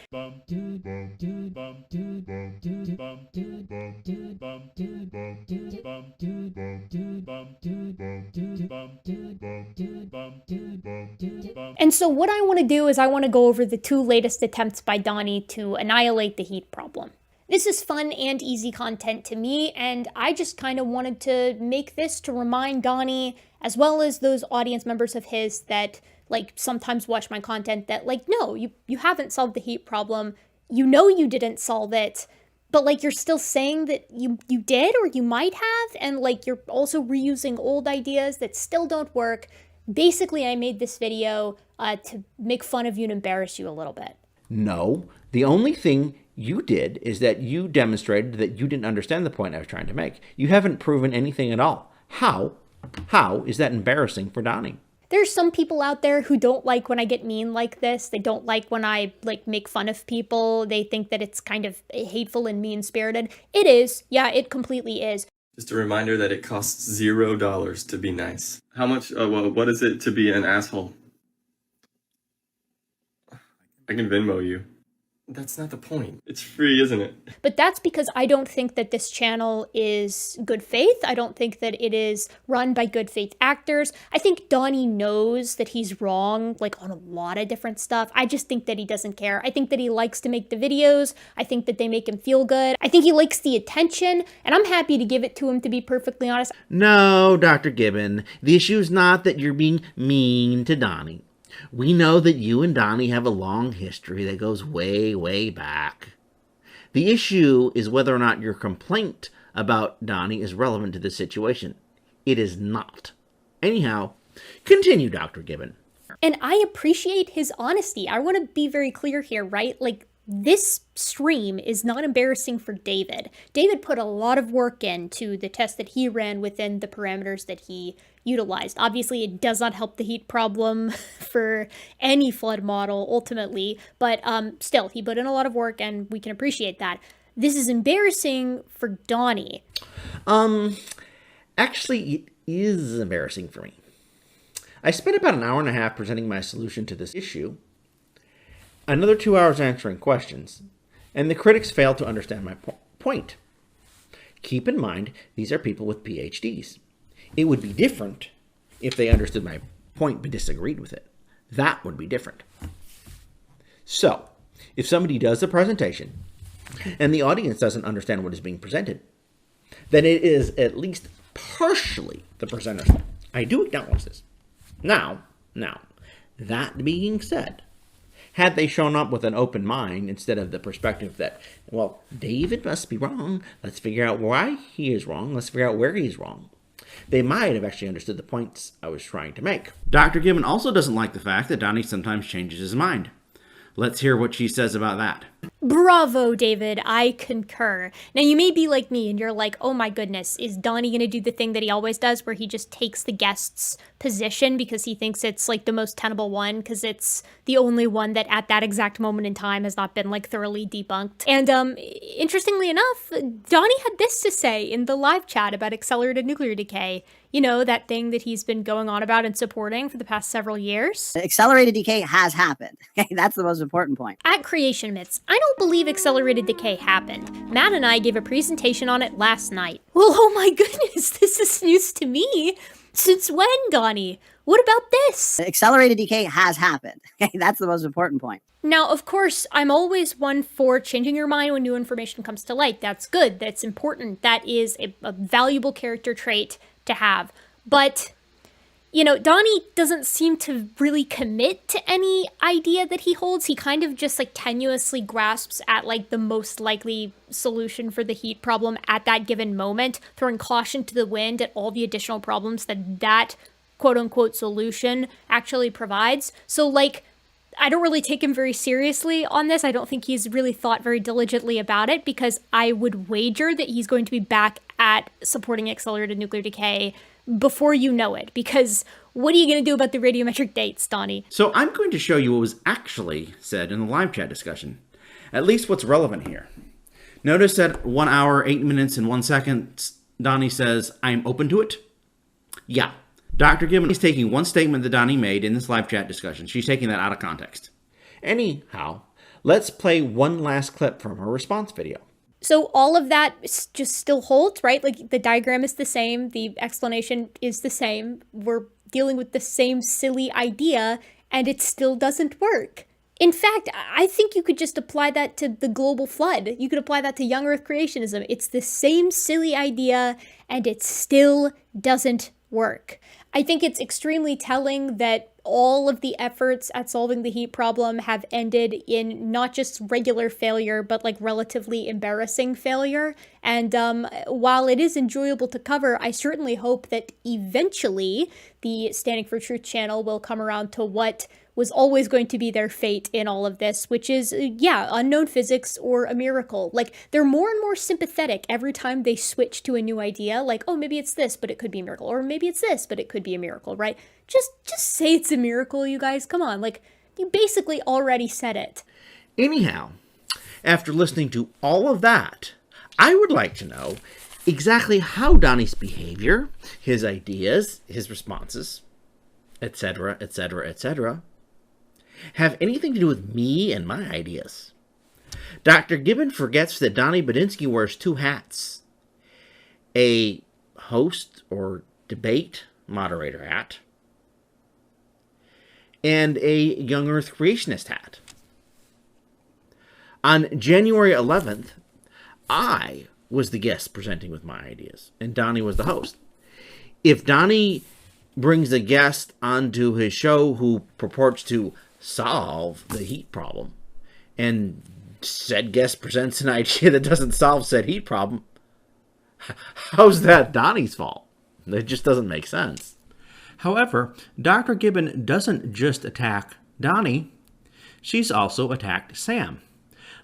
And so what I want to do is I want to go over the 2 latest attempts by Donny to annihilate the heat problem. This is fun and easy content to me, and I just kind of wanted to make this to remind Donny, as well as those audience members of his that, like, sometimes watch my content, that, like, no, you haven't solved the heat problem. You know you didn't solve it, but, like, you're still saying that you did or you might have, and, like, you're also reusing old ideas that still don't work. Basically, I made this video to make fun of you and embarrass you a little bit. No, the only thing you did is that you demonstrated that you didn't understand the point I was trying to make. You haven't proven anything at all. How is that embarrassing for Donny? There's some people out there who don't like when I get mean like this. They don't like when I like make fun of people. They think that it's kind of hateful and mean-spirited. It is. Yeah, it completely is. Just a reminder that it costs $0 to be nice. How much, what is it to be an asshole? I can Venmo you. That's not the point. It's free, isn't it? But that's because I don't think that this channel is good faith. I don't think that it is run by good faith actors. I think Donny knows that he's wrong, like on a lot of different stuff. I just think that he doesn't care. I think that he likes to make the videos. I think that they make him feel good. I think he likes the attention, and I'm happy to give it to him, to be perfectly honest. No, Dr. Gibbon, the issue is not that you're being mean to Donny. We know that you and Donny have a long history that goes way, way back. The issue is whether or not your complaint about Donny is relevant to this situation. It is not. Anyhow, continue, Dr. Gibbon. And I appreciate his honesty. I want to be very clear here, right? Like, this stream is not embarrassing for David. David put a lot of work into the test that he ran within the parameters that he utilized. Obviously, it does not help the heat problem for any flood model ultimately, but still, he put in a lot of work and we can appreciate that. This is embarrassing for Donny. Actually, it is embarrassing for me. I spent about an hour and a half presenting my solution to this issue, another 2 hours answering questions, and the critics failed to understand my point. Keep in mind, these are people with PhDs. It would be different if they understood my point but disagreed with it. That would be different. So, if somebody does a presentation and the audience doesn't understand what is being presented, then it is at least partially the presenter's fault. I do acknowledge this. Now, that being said, had they shown up with an open mind instead of the perspective that, well, David must be wrong, let's figure out why he is wrong, let's figure out where he's wrong, they might have actually understood the points I was trying to make. Dr. Gibbon also doesn't like the fact that Donny sometimes changes his mind. Let's hear what she says about that. Bravo, David. I concur. Now, you may be like me and you're like, oh my goodness, is Donny going to do the thing that he always does where he just takes the guest's position because he thinks it's like the most tenable one because it's the only one that at that exact moment in time has not been like thoroughly debunked. And interestingly enough, Donny had this to say in the live chat about accelerated nuclear decay. You know, that thing that he's been going on about and supporting for the past several years. Accelerated decay has happened. That's the most important point. At Creation Myths, I don't believe accelerated decay happened. Matt and I gave a presentation on it last night. Well, oh my goodness, this is news to me. Since when, Donny? What about this? Accelerated decay has happened. That's the most important point. Now, of course, I'm always one for changing your mind when new information comes to light. That's good. That's important. That is a valuable character trait to have. But, you know, Donny doesn't seem to really commit to any idea that he holds. He kind of just like tenuously grasps at like the most likely solution for the heat problem at that given moment, throwing caution to the wind at all the additional problems that quote unquote solution actually provides. So like, I don't really take him very seriously on this. I don't think he's really thought very diligently about it because I would wager that he's going to be back at supporting accelerated nuclear decay before you know it. Because what are you going to do about the radiometric dates, Donny? So I'm going to show you what was actually said in the live chat discussion. At least what's relevant here. Notice that 1 hour, 8 minutes, and 1 second, Donny says, I'm open to it. Yeah. Dr. Gibbon is taking one statement that Donny made in this live chat discussion. She's taking that out of context. Anyhow, let's play one last clip from her response video. So all of that just still holds, right? Like the diagram is the same. The explanation is the same. We're dealing with the same silly idea and it still doesn't work. In fact, I think you could just apply that to the global flood. You could apply that to young Earth creationism. It's the same silly idea and it still doesn't work. I think it's extremely telling that all of the efforts at solving the heat problem have ended in not just regular failure, but like relatively embarrassing failure. And while it is enjoyable to cover, I certainly hope that eventually the Standing for Truth channel will come around to what was always going to be their fate in all of this, which is, yeah, unknown physics or a miracle. Like, they're more and more sympathetic every time they switch to a new idea. Like, oh, maybe it's this, but it could be a miracle. Or maybe it's this, but it could be a miracle, right? Just say it's a miracle, you guys. Come on. Like, you basically already said it. Anyhow, after listening to all of that, I would like to know exactly how Donny's behavior, his ideas, his responses, etc., etc., etc., have anything to do with me and my ideas. Dr. Gibbon forgets that Donny Budinsky wears two hats. A host or debate moderator hat, and a young Earth creationist hat. On January 11th, I was the guest presenting with my ideas, and Donny was the host. If Donny brings a guest onto his show who purports to solve the heat problem, and said guest presents an idea that doesn't solve said heat problem, how's that Donny's fault? It just doesn't make sense. However, Dr. Gibbon doesn't just attack Donny, she's also attacked Sam.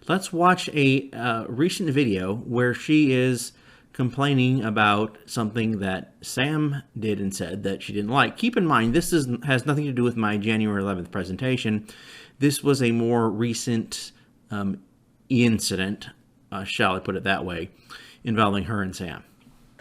Let's watch a recent video where she is complaining about something that Sam did and said that she didn't like. Keep in mind, this has nothing to do with my January 11th presentation. This was a more recent incident, shall I put it that way, involving her and Sam.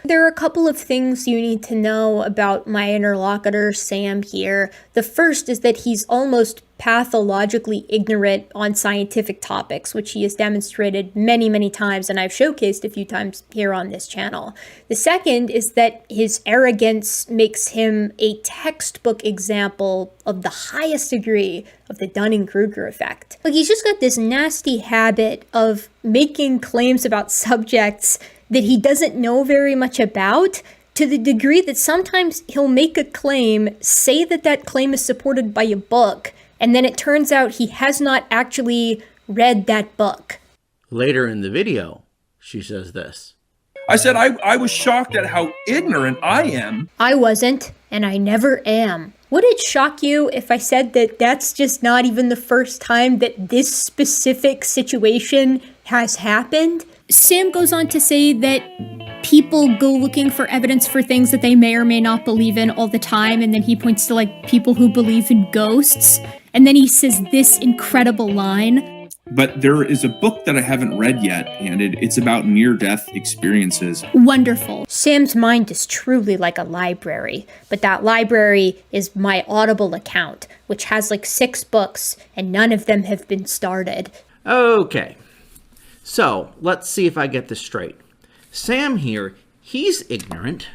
There are a couple of things you need to know about my interlocutor, Sam, here. The first is that he's almost pathologically ignorant on scientific topics, which he has demonstrated many, many times, and I've showcased a few times here on this channel. The second is that his arrogance makes him a textbook example of the highest degree of the Dunning-Kruger effect. Like, he's just got this nasty habit of making claims about subjects that he doesn't know very much about, to the degree that sometimes he'll make a claim, say that that claim is supported by a book, and then it turns out he has not actually read that book. Later in the video, she says this. I said I was shocked at how ignorant I am. I wasn't, and I never am. Would it shock you if I said that that's just not even the first time that this specific situation has happened? Sam goes on to say that people go looking for evidence for things that they may or may not believe in all the time, and then he points to, like, people who believe in ghosts, and then he says this incredible line. But there is a book that I haven't read yet, and it's about near-death experiences. Wonderful. Sam's mind is truly like a library, but that library is my Audible account, which has like 6 books, and none of them have been started. Okay. So, let's see if I get this straight. Sam here, he's ignorant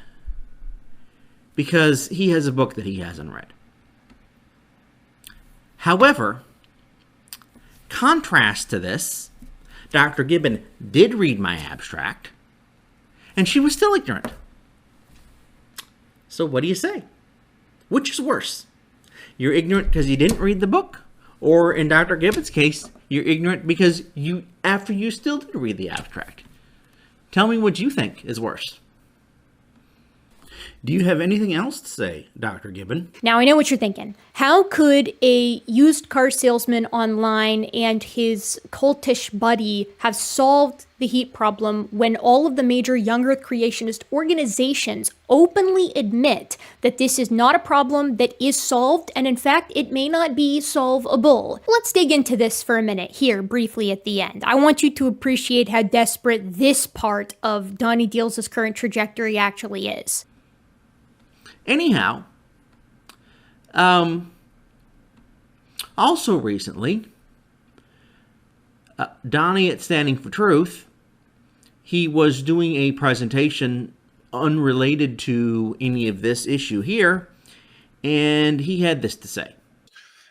because he has a book that he hasn't read. However, contrast to this, Dr. Gibbon did read my abstract, and she was still ignorant. So what do you say? Which is worse? You're ignorant because you didn't read the book? Or in Dr. Gibbon's case, you're ignorant because after you still did read the abstract? Tell me what you think is worse. Do you have anything else to say, Dr. Gibbon? Now, I know what you're thinking. How could a used car salesman online and his cultish buddy have solved the heat problem when all of the major young Earth creationist organizations openly admit that this is not a problem that is solved, and in fact, it may not be solvable? Let's dig into this for a minute here, briefly at the end. I want you to appreciate how desperate this part of Donny Deals' current trajectory actually is. Anyhow, also recently, Donny at Standing for Truth, he was doing a presentation unrelated to any of this issue here, and he had this to say.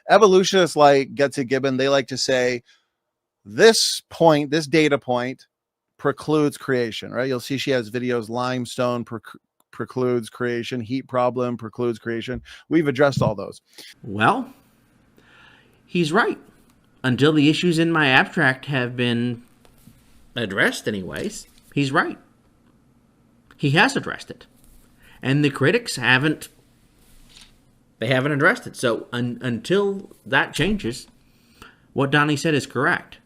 Evolutionists like Gutsick Gibbon, they like to say, this point, this data point precludes creation, right? You'll see she has videos, limestone precludes creation, heat problem precludes creation. We've addressed all those. Well, he's right. Until the issues in my abstract have been addressed anyways, he's right. He has addressed it. And the critics haven't They haven't addressed it. So until that changes, what Donny said is correct.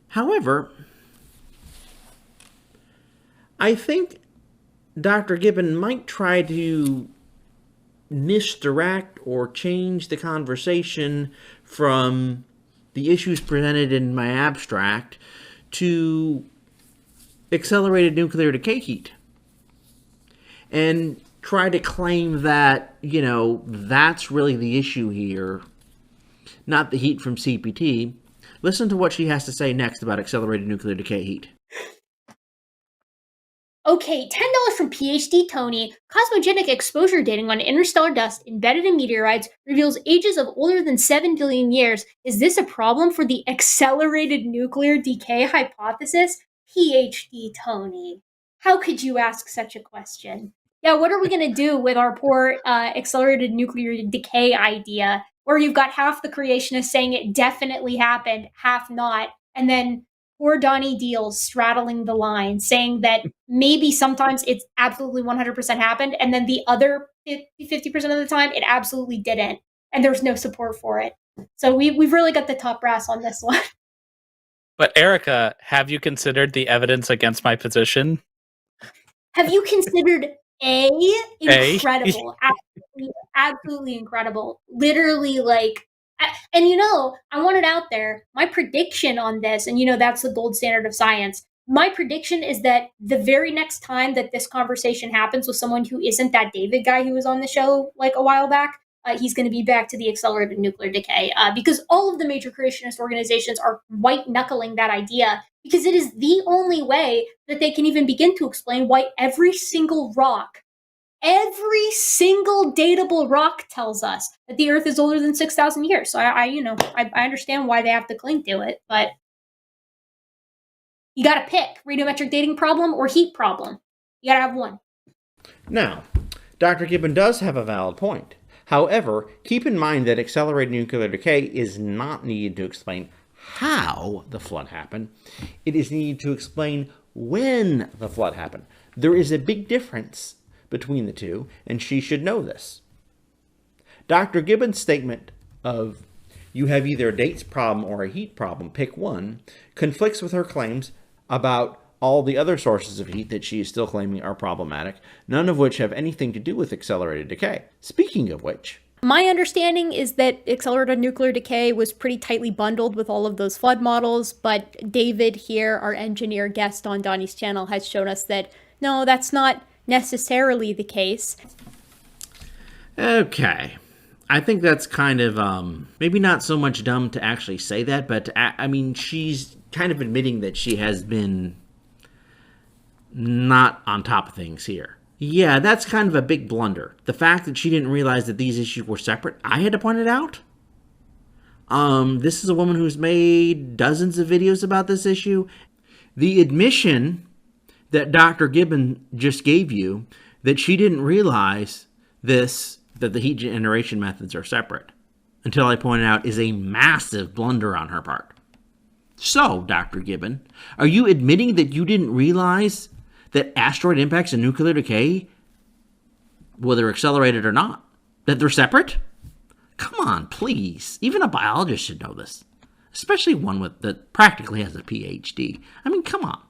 However, I think Dr. Gibbon might try to misdirect or change the conversation from the issues presented in my abstract to accelerated nuclear decay heat, and try to claim that, you know, that's really the issue here, not the heat from CPT. Listen to what she has to say next about accelerated nuclear decay heat. Okay, $10 from PhD Tony. Cosmogenic exposure dating on interstellar dust embedded in meteorites reveals ages of older than 7 billion years. Is this a problem for the accelerated nuclear decay hypothesis? PhD Tony. How could you ask such a question? Yeah, what are we going to do with our poor accelerated nuclear decay idea, where you've got half the creationists saying it definitely happened, half not, and then poor Donny Deals straddling the line, saying that maybe sometimes it's absolutely 100% happened, and then the other 50% of the time it absolutely didn't, and there's no support for it. So we've really got the top brass on this one. But Erica, have you considered the evidence against my position? Have you considered incredible, absolutely incredible, literally like. And you know, I want it out there. My prediction on this, and you know, that's the gold standard of science. My prediction is that the very next time that this conversation happens with someone who isn't that David guy who was on the show like a while back, he's going to be back to the accelerated nuclear decay, because all of the major creationist organizations are white knuckling that idea, because it is the only way that they can even begin to explain why every single datable rock tells us that the Earth is older than 6,000 years. So I understand why they have to cling to it, but you got to pick radiometric dating problem or heat problem. You got to have one. Now, Dr. Gibbon does have a valid point. However, keep in mind that accelerated nuclear decay is not needed to explain how the flood happened. It is needed to explain when the flood happened. There is a big difference between the two, and she should know this. Dr. Gibbon's statement of you have either a dates problem or a heat problem, pick one, conflicts with her claims about all the other sources of heat that she is still claiming are problematic, none of which have anything to do with accelerated decay. Speaking of which, my understanding is that accelerated nuclear decay was pretty tightly bundled with all of those flood models, but David here, our engineer guest on Donny's channel, has shown us that no, that's not necessarily the case. Okay. I think that's kind of, maybe not so much dumb to actually say that, but I mean, she's kind of admitting that she has been not on top of things here. Yeah, that's kind of a big blunder. The fact that she didn't realize that these issues were separate, I had to point it out. This is a woman who's made dozens of videos about this issue. The admission that Dr. Gibbon just gave you, that she didn't realize this, that the heat generation methods are separate, until I pointed out, is a massive blunder on her part. So, Dr. Gibbon, are you admitting that you didn't realize that asteroid impacts and nuclear decay, whether accelerated or not, that they're separate? Come on, please. Even a biologist should know this, especially one that practically has a PhD. I mean, come on.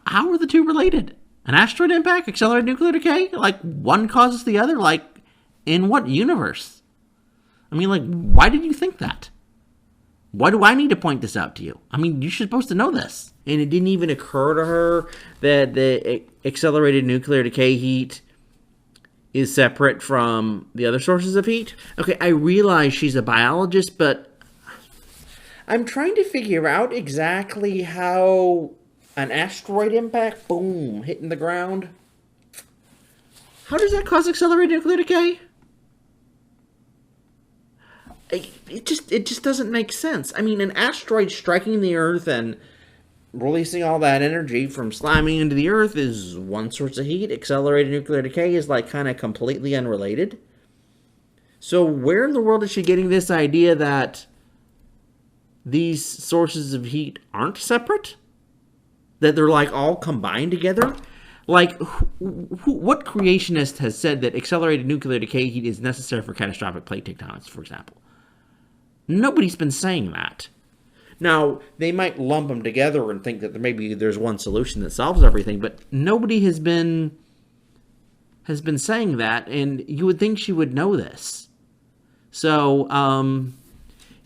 How are the two related? An asteroid impact, accelerated nuclear decay? Like, one causes the other? Like, in what universe? I mean, like, why did you think that? Why do I need to point this out to you? I mean, you're supposed to know this. And it didn't even occur to her that the accelerated nuclear decay heat is separate from the other sources of heat? Okay, I realize she's a biologist, but I'm trying to figure out exactly how an asteroid impact, boom, hitting the ground, how does that cause accelerated nuclear decay? It just doesn't make sense. I mean, an asteroid striking the Earth and releasing all that energy from slamming into the Earth is one source of heat. Accelerated nuclear decay is like kind of completely unrelated. So where in the world is she getting this idea that these sources of heat aren't separate? That they're like all combined together? Like, what creationist has said that accelerated nuclear decay heat is necessary for catastrophic plate tectonics, for example? Nobody's been saying that. Now, they might lump them together and think that maybe there's one solution that solves everything, but nobody has been saying that, and you would think she would know this. So,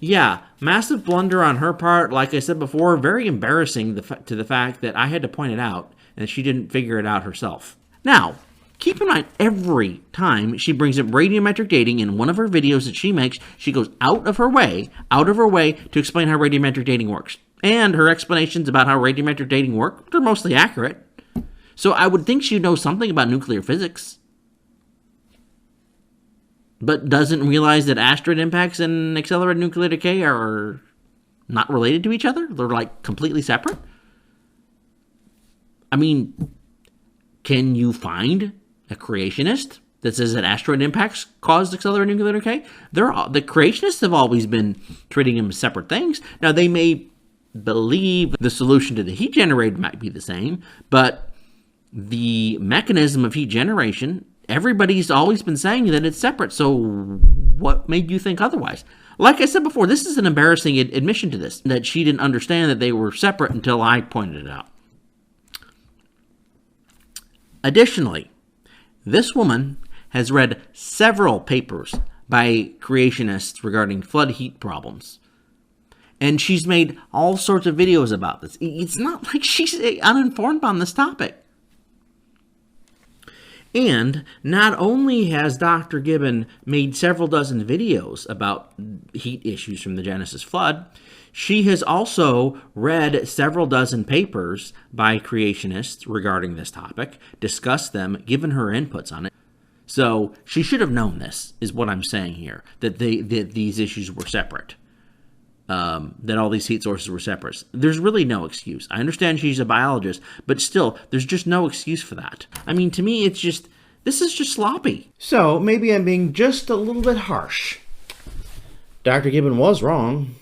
yeah, massive blunder on her part. Like I said before, very embarrassing to the fact that I had to point it out, and she didn't figure it out herself. Now, keep in mind, every time she brings up radiometric dating in one of her videos that she makes, she goes out of her way to explain how radiometric dating works. And her explanations about how radiometric dating work, they're mostly accurate. So I would think she'd know something about nuclear physics. But doesn't realize that asteroid impacts and accelerated nuclear decay are not related to each other? They're like completely separate? I mean, can you find a creationist that says that asteroid impacts caused accelerated nuclear decay? The creationists have always been treating them as separate things. Now, they may believe the solution to the heat generated might be the same, but the mechanism of heat generation, everybody's always been saying that it's separate. So what made you think otherwise? Like I said before, this is an embarrassing admission to this, that she didn't understand that they were separate until I pointed it out. Additionally, this woman has read several papers by creationists regarding flood heat problems. And she's made all sorts of videos about this. It's not like she's uninformed on this topic. And not only has Dr. Gibbon made several dozen videos about heat issues from the Genesis flood, she has also read several dozen papers by creationists regarding this topic, discussed them, given her inputs on it. So she should have known this, is what I'm saying here, that these issues were separate, that all these heat sources were separate. There's really no excuse. I understand she's a biologist, but still, there's just no excuse for that. I mean, to me, this is just sloppy. So maybe I'm being just a little bit harsh. Dr. Gibbon was wrong.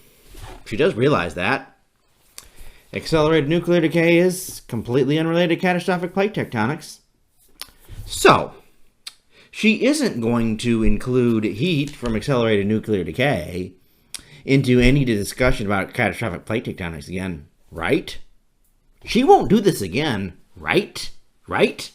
She does realize that. Accelerated nuclear decay is completely unrelated to catastrophic plate tectonics. So, she isn't going to include heat from accelerated nuclear decay into any discussion about catastrophic plate tectonics again, right? She won't do this again, right? Right?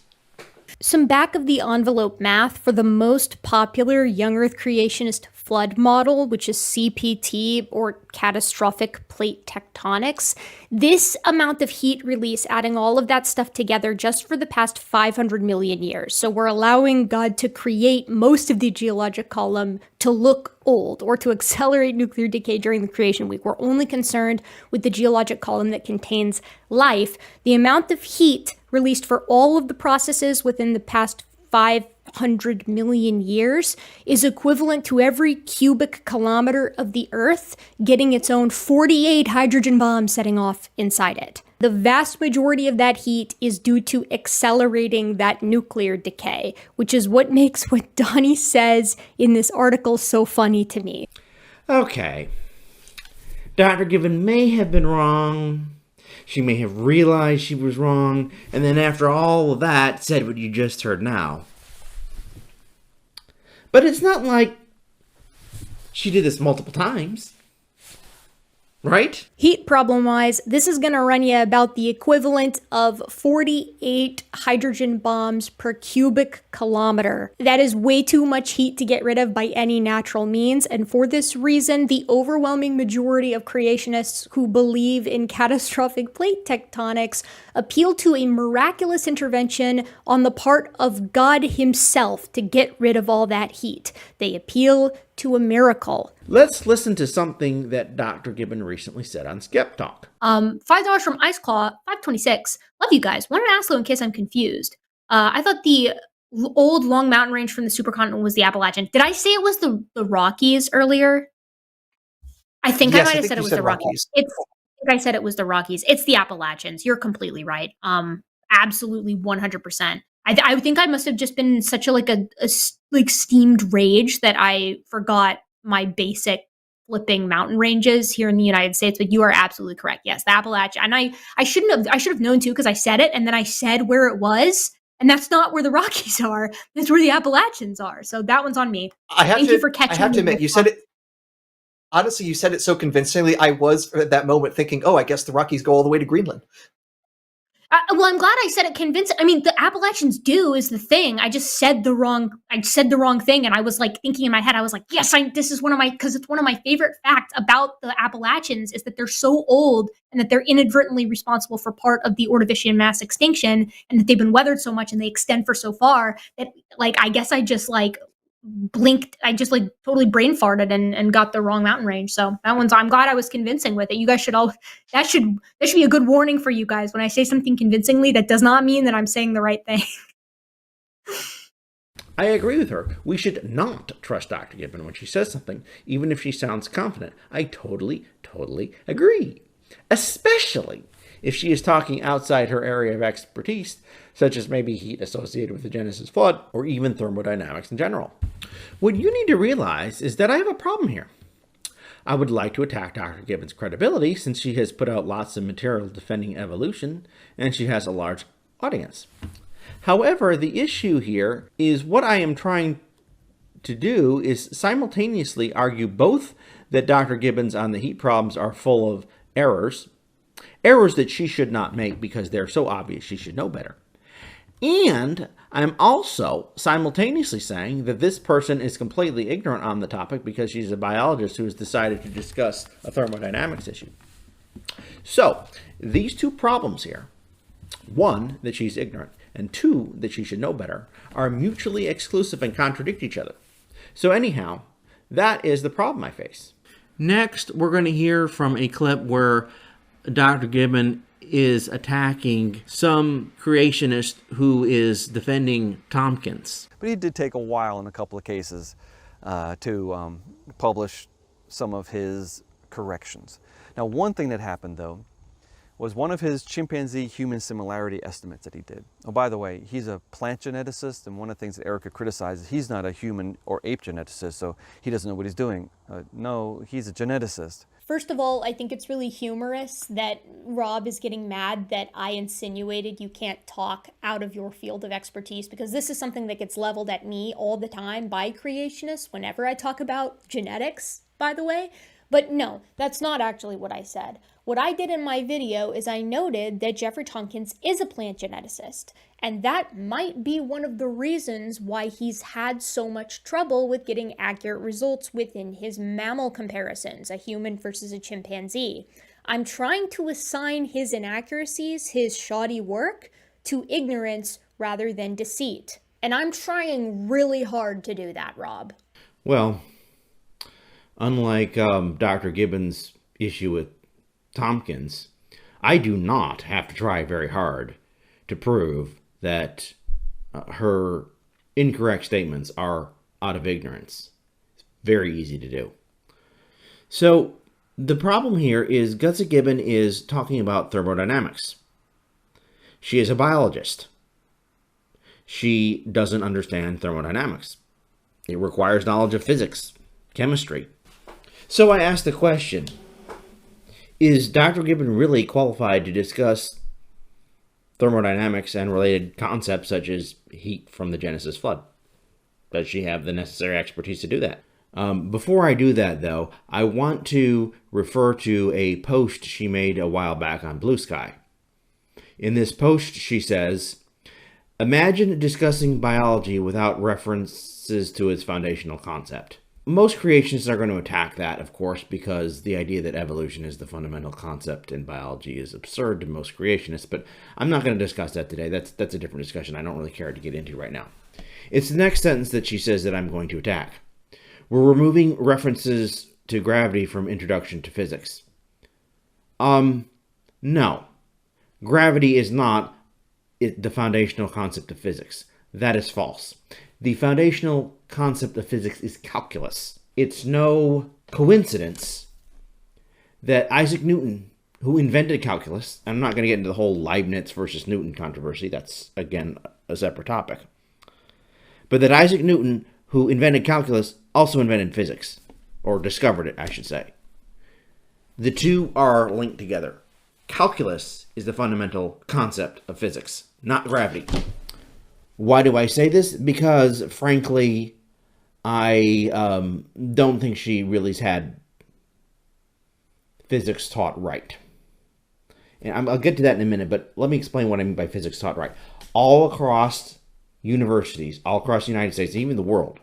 Some back-of-the-envelope math for the most popular young Earth creationist flood model, which is CPT, or catastrophic plate tectonics. This amount of heat release, adding all of that stuff together just for the past 500 million years. So we're allowing God to create most of the geologic column to look old, or to accelerate nuclear decay during the creation week. We're only concerned with the geologic column that contains life. The amount of heat released for all of the processes within the past 500 million years is equivalent to every cubic kilometer of the Earth getting its own 48 hydrogen bombs setting off inside it. The vast majority of that heat is due to accelerating that nuclear decay, which is what makes what Donny says in this article so funny to me. Okay. Dr. Gibbon may have been wrong. She may have realized she was wrong, and then after all of that, said what you just heard now. But it's not like she did this multiple times, right? Heat problem-wise, this is going to run you about the equivalent of 48 hydrogen bombs per cubic kilometer. That is way too much heat to get rid of by any natural means, and for this reason, the overwhelming majority of creationists who believe in catastrophic plate tectonics appeal to a miraculous intervention on the part of God himself to get rid of all that heat. They appeal to a miracle. Let's listen to something that Dr. Gibbon recently said on Skep Talk. $5 from Ice Claw, 526. Love you guys. Wanted to ask though in case I'm confused. I thought the old long mountain range from the supercontinent was the Appalachian. Did I say it was the Rockies earlier? I think I might have said it was the Rockies. I think I said it was the Rockies. It's the Appalachians. You're completely right. Absolutely 100%. I think I must have just been in such a steamed rage that I forgot my basic flipping mountain ranges here in the United States, but you are absolutely correct. Yes, the Appalachia. And I should have known too, because I said it and then I said where it was. And that's not where the Rockies are. That's where the Appalachians are. So that one's on me. Thank you for catching I have to me. admit, you said it. Honestly, you said it so convincingly. I was at that moment thinking, "Oh, I guess the Rockies go all the way to Greenland." Well, I'm glad I said it convincing. I mean, the Appalachians do is the thing. I just said the wrong. I said the wrong thing, and I was like thinking in my head. I was like, "Yes, this is because it's one of my favorite facts about the Appalachians is that they're so old and that they're inadvertently responsible for part of the Ordovician mass extinction, and that they've been weathered so much and they extend for so far that, like, I guess I just like blinked. I just like totally brain farted and got the wrong mountain range. So that one's. I'm glad I was convincing with it. You guys should all. That should be a good warning for you guys. When I say something convincingly, that does not mean that I'm saying the right thing. I agree with her. We should not trust Dr. Gibbon when she says something, even if she sounds confident. I totally agree. Especially if she is talking outside her area of expertise, such as maybe heat associated with the Genesis flood, or even thermodynamics in general. What you need to realize is that I have a problem here. I would like to attack Dr. Gibbon's credibility since she has put out lots of material defending evolution, and she has a large audience. However, the issue here is what I am trying to do is simultaneously argue both that Dr. Gibbon's on the heat problems are full of errors that she should not make because they're so obvious she should know better. And I'm also simultaneously saying that this person is completely ignorant on the topic because she's a biologist who has decided to discuss a thermodynamics issue. So, these two problems here, one, that she's ignorant, and two, that she should know better, are mutually exclusive and contradict each other. So anyhow, that is the problem I face. Next, we're going to hear from a clip where Dr. Gibbon is attacking some creationist who is defending Tompkins. But he did take a while in a couple of cases to publish some of his corrections. Now, one thing that happened, though, was one of his chimpanzee-human similarity estimates that he did. Oh, by the way, he's a plant geneticist, and one of the things that Erica criticizes, he's not a human or ape geneticist, so he doesn't know what he's doing. No, he's a geneticist. First of all, I think it's really humorous that Rob is getting mad that I insinuated you can't talk out of your field of expertise, because this is something that gets leveled at me all the time by creationists whenever I talk about genetics, by the way. But no, that's not actually what I said. What I did in my video is I noted that Jeffrey Tompkins is a plant geneticist, and that might be one of the reasons why he's had so much trouble with getting accurate results within his mammal comparisons, a human versus a chimpanzee. I'm trying to assign his inaccuracies, his shoddy work, to ignorance rather than deceit. And I'm trying really hard to do that, Rob. Well, unlike Dr. Gibbon's issue with Tompkins, I do not have to try very hard to prove that her incorrect statements are out of ignorance. It's very easy to do. So the problem here is Gutsick Gibbon is talking about thermodynamics. She is a biologist. She doesn't understand thermodynamics. It requires knowledge of physics, chemistry. So I asked the question, is Dr. Gibbon really qualified to discuss thermodynamics and related concepts such as heat from the Genesis flood? Does she have the necessary expertise to do that? Before I do that, though, I want to refer to a post she made a while back on Blue Sky. In this post, she says, "Imagine discussing biology without references to its foundational concept." Most creationists are going to attack that, of course, because the idea that evolution is the fundamental concept in biology is absurd to most creationists, but I'm not going to discuss that today. That's a different discussion I don't really care to get into right now. It's the next sentence that she says that I'm going to attack. We're removing references to gravity from Introduction to Physics. No. Gravity is not the foundational concept of physics. That is false. The foundational concept of physics is calculus. It's no coincidence that Isaac Newton, who invented calculus, I'm not going to get into the whole Leibniz versus Newton controversy, that's, again, a separate topic, but that Isaac Newton, who invented calculus, also invented physics, or discovered it, I should say. The two are linked together. Calculus is the fundamental concept of physics, not gravity. Why do I say this? Because, frankly, I don't think she really's had physics taught right. And I'll get to that in a minute, but let me explain what I mean by physics taught right. All across universities, all across the United States, even the world,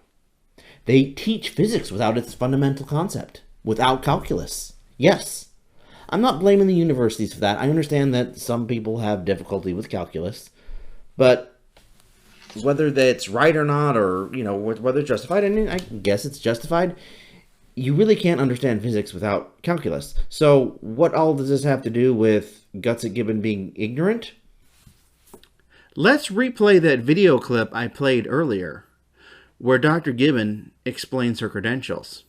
they teach physics without its fundamental concept, without calculus. Yes. I'm not blaming the universities for that. I understand that some people have difficulty with calculus, but whether that's right or not, or, you know, whether it's justified, I guess it's justified. You really can't understand physics without calculus. So what all does this have to do with Gutsick Gibbon being ignorant? Let's replay that video clip I played earlier, where Dr. Gibbon explains her credentials.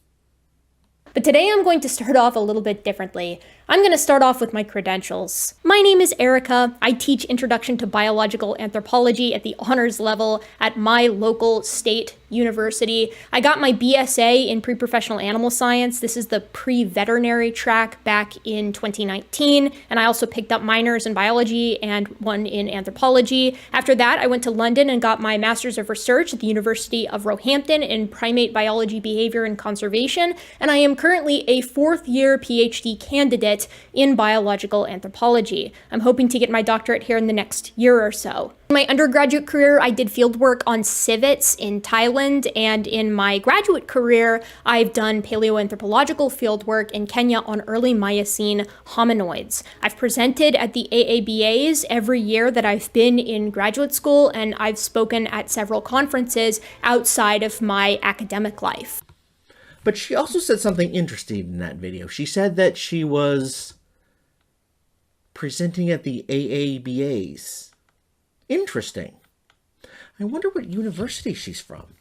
But today I'm going to start off a little bit differently. I'm going to start off with my credentials. My name is Erica. I teach Introduction to Biological Anthropology at the honors level at my local state university. I got my BSA in pre-professional animal science. This is the pre-veterinary track back in 2019. And I also picked up minors in biology and one in anthropology. After that, I went to London and got my Master's of Research at the University of Roehampton in primate biology, behavior, and conservation. And I am currently a fourth-year PhD candidate in biological anthropology. I'm hoping to get my doctorate here in the next year or so. In my undergraduate career, I did fieldwork on civets in Thailand, and in my graduate career, I've done paleoanthropological fieldwork in Kenya on early Miocene hominoids. I've presented at the AABAs every year that I've been in graduate school, and I've spoken at several conferences outside of my academic life. But she also said something interesting in that video. She said that she was presenting at the AABAs. Interesting. I wonder what university she's from.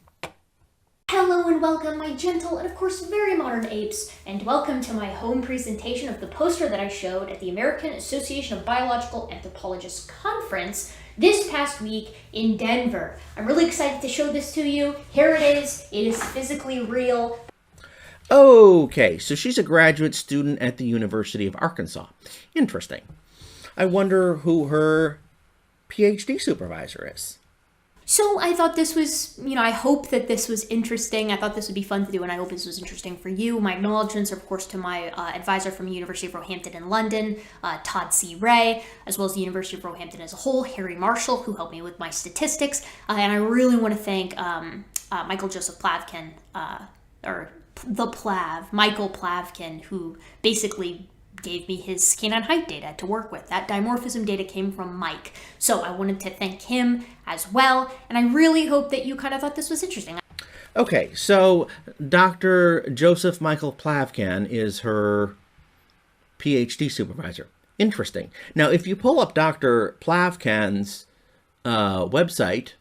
Hello and welcome, my gentle and of course very modern apes, and welcome to my home presentation of the poster that I showed at the American Association of Biological Anthropologists Conference this past week in Denver. I'm really excited to show this to you. Here it is. It is physically real. Okay, so she's a graduate student at the University of Arkansas. Interesting. I wonder who her PhD supervisor is. So I thought this was, I hope that this was interesting. I thought this would be fun to do, and I hope this was interesting for you. My acknowledgements are, of course, to my advisor from the University of Roehampton in London, Todd C. Ray, as well as the University of Roehampton as a whole, Harry Marshall, who helped me with my statistics. And I really want to thank Michael Joseph Plavkin, Michael Plavkin, who basically gave me his canine height data to work with. That dimorphism data came from Mike. So I wanted to thank him as well, and I really hope that you kind of thought this was interesting. Okay, so Dr. Joseph Michael Plavkin is her PhD supervisor. Interesting. Now, if you pull up Dr. Plavkin's website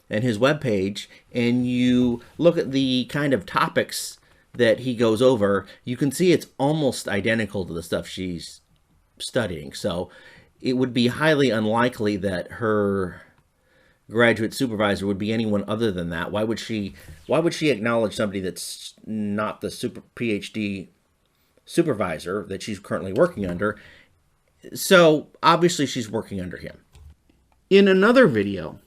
and his webpage, and you look at the kind of topics that he goes over, you can see it's almost identical to the stuff she's studying. So it would be highly unlikely that her graduate supervisor would be anyone other than that. Why would she acknowledge somebody that's not the PhD supervisor that she's currently working under? So obviously she's working under him. In another video,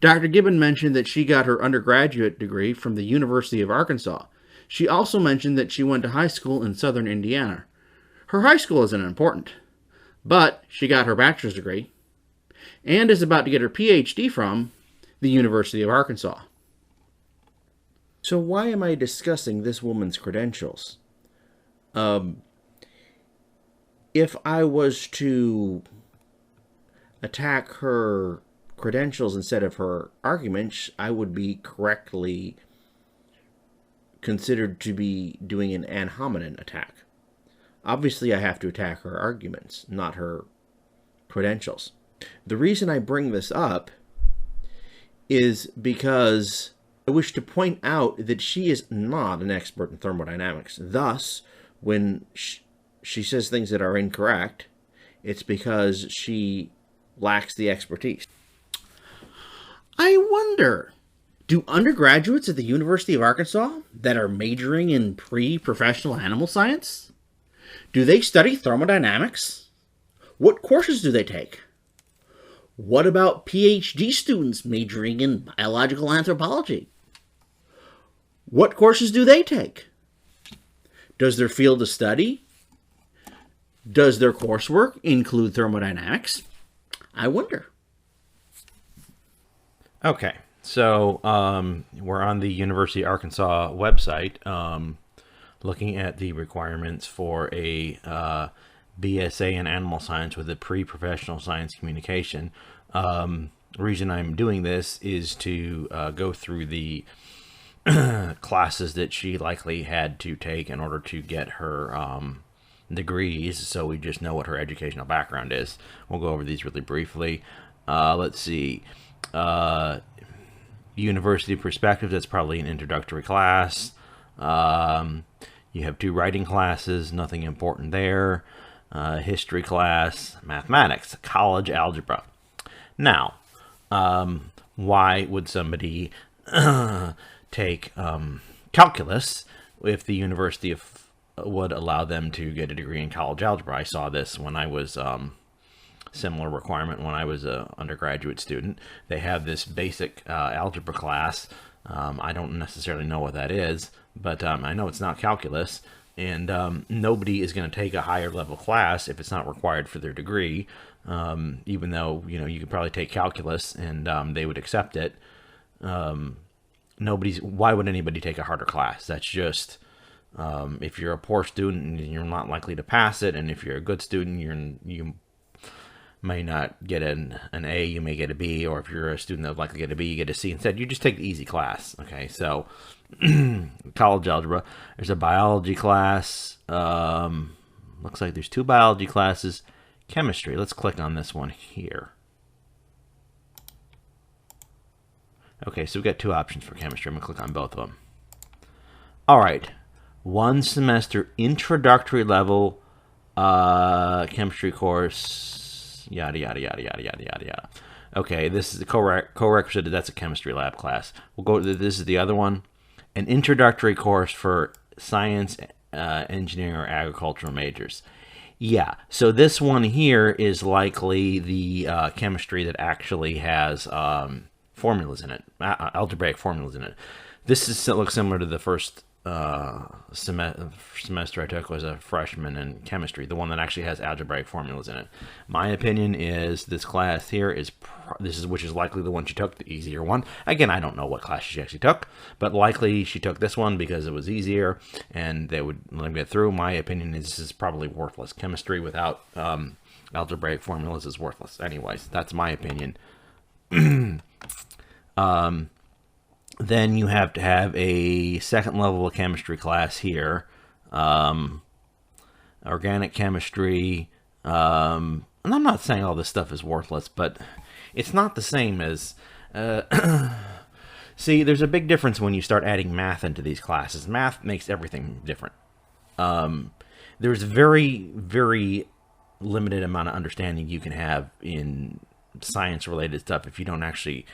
Dr. Gibbon mentioned that she got her undergraduate degree from the University of Arkansas. She also mentioned that she went to high school in southern Indiana. Her high school isn't important, but she got her bachelor's degree and is about to get her PhD from the University of Arkansas. So why am I discussing this woman's credentials? If I was to attack her credentials instead of her arguments, I would be correctly considered to be doing an ad hominem attack. Obviously, I have to attack her arguments, not her credentials. The reason I bring this up is because I wish to point out that she is not an expert in thermodynamics. Thus, when she says things that are incorrect, it's because she lacks the expertise. I wonder, Do undergraduates at the University of Arkansas that are majoring in pre-professional animal science, do they study thermodynamics? What courses do they take? What about PhD students majoring in biological anthropology? What courses do they take? Does their field of study, does their coursework include thermodynamics? I wonder. Okay, so we're on the University of Arkansas website looking at the requirements for a BSA in animal science with a pre-professional science communication. The reason I'm doing this is to go through the classes that she likely had to take in order to get her degrees, so we just know what her educational background is. We'll go over these really briefly. Let's see. University perspective, that's probably an introductory class. You have 2 writing classes, nothing important there. History class, mathematics, college algebra. Now, why would somebody take calculus if the university would allow them to get a degree in college algebra? I saw this when I was similar requirement when I was an undergraduate student. They have this basic algebra class. I don't necessarily know what that is, but I know it's not calculus, and nobody is going to take a higher level class if it's not required for their degree, even though, you know, you could probably take calculus and they would accept it. Why would anybody take a harder class? That's just, if you're a poor student, you're not likely to pass it, and if you're a good student, you may not get an A, you may get a B, or if you're a student that would likely get a B, you get a C instead. You just take the easy class. Okay, so college algebra. There's a biology class. Looks like there's 2 biology classes. Chemistry. Let's click on this one here. Okay, so we've got 2 options for chemistry. I'm going to click on both of them. All right. 1 semester introductory level chemistry course. Yada, yada, yada, yada, yada, yada, yada. Okay, this is the co-requisite. That's a chemistry lab class. We'll go to this is the other one. An introductory course for science, engineering, or agricultural majors. Yeah, so this one here is likely the chemistry that actually has formulas in it, algebraic formulas in it. This looks similar to the first semester I took was a freshman in chemistry, the one that actually has algebraic formulas in it. My opinion is this class here is which is likely the one she took, the easier one. Again, I don't know what class she actually took, but likely she took this one because it was easier and they would let me get through. My opinion is this is probably worthless. Chemistry without algebraic formulas is worthless. Anyways, that's my opinion. Then you have to have a second level of chemistry class here. Organic chemistry. And I'm not saying all this stuff is worthless, but it's not the same as... See, there's a big difference when you start adding math into these classes. Math makes everything different. There's very, very limited amount of understanding you can have in science-related stuff if you don't actually...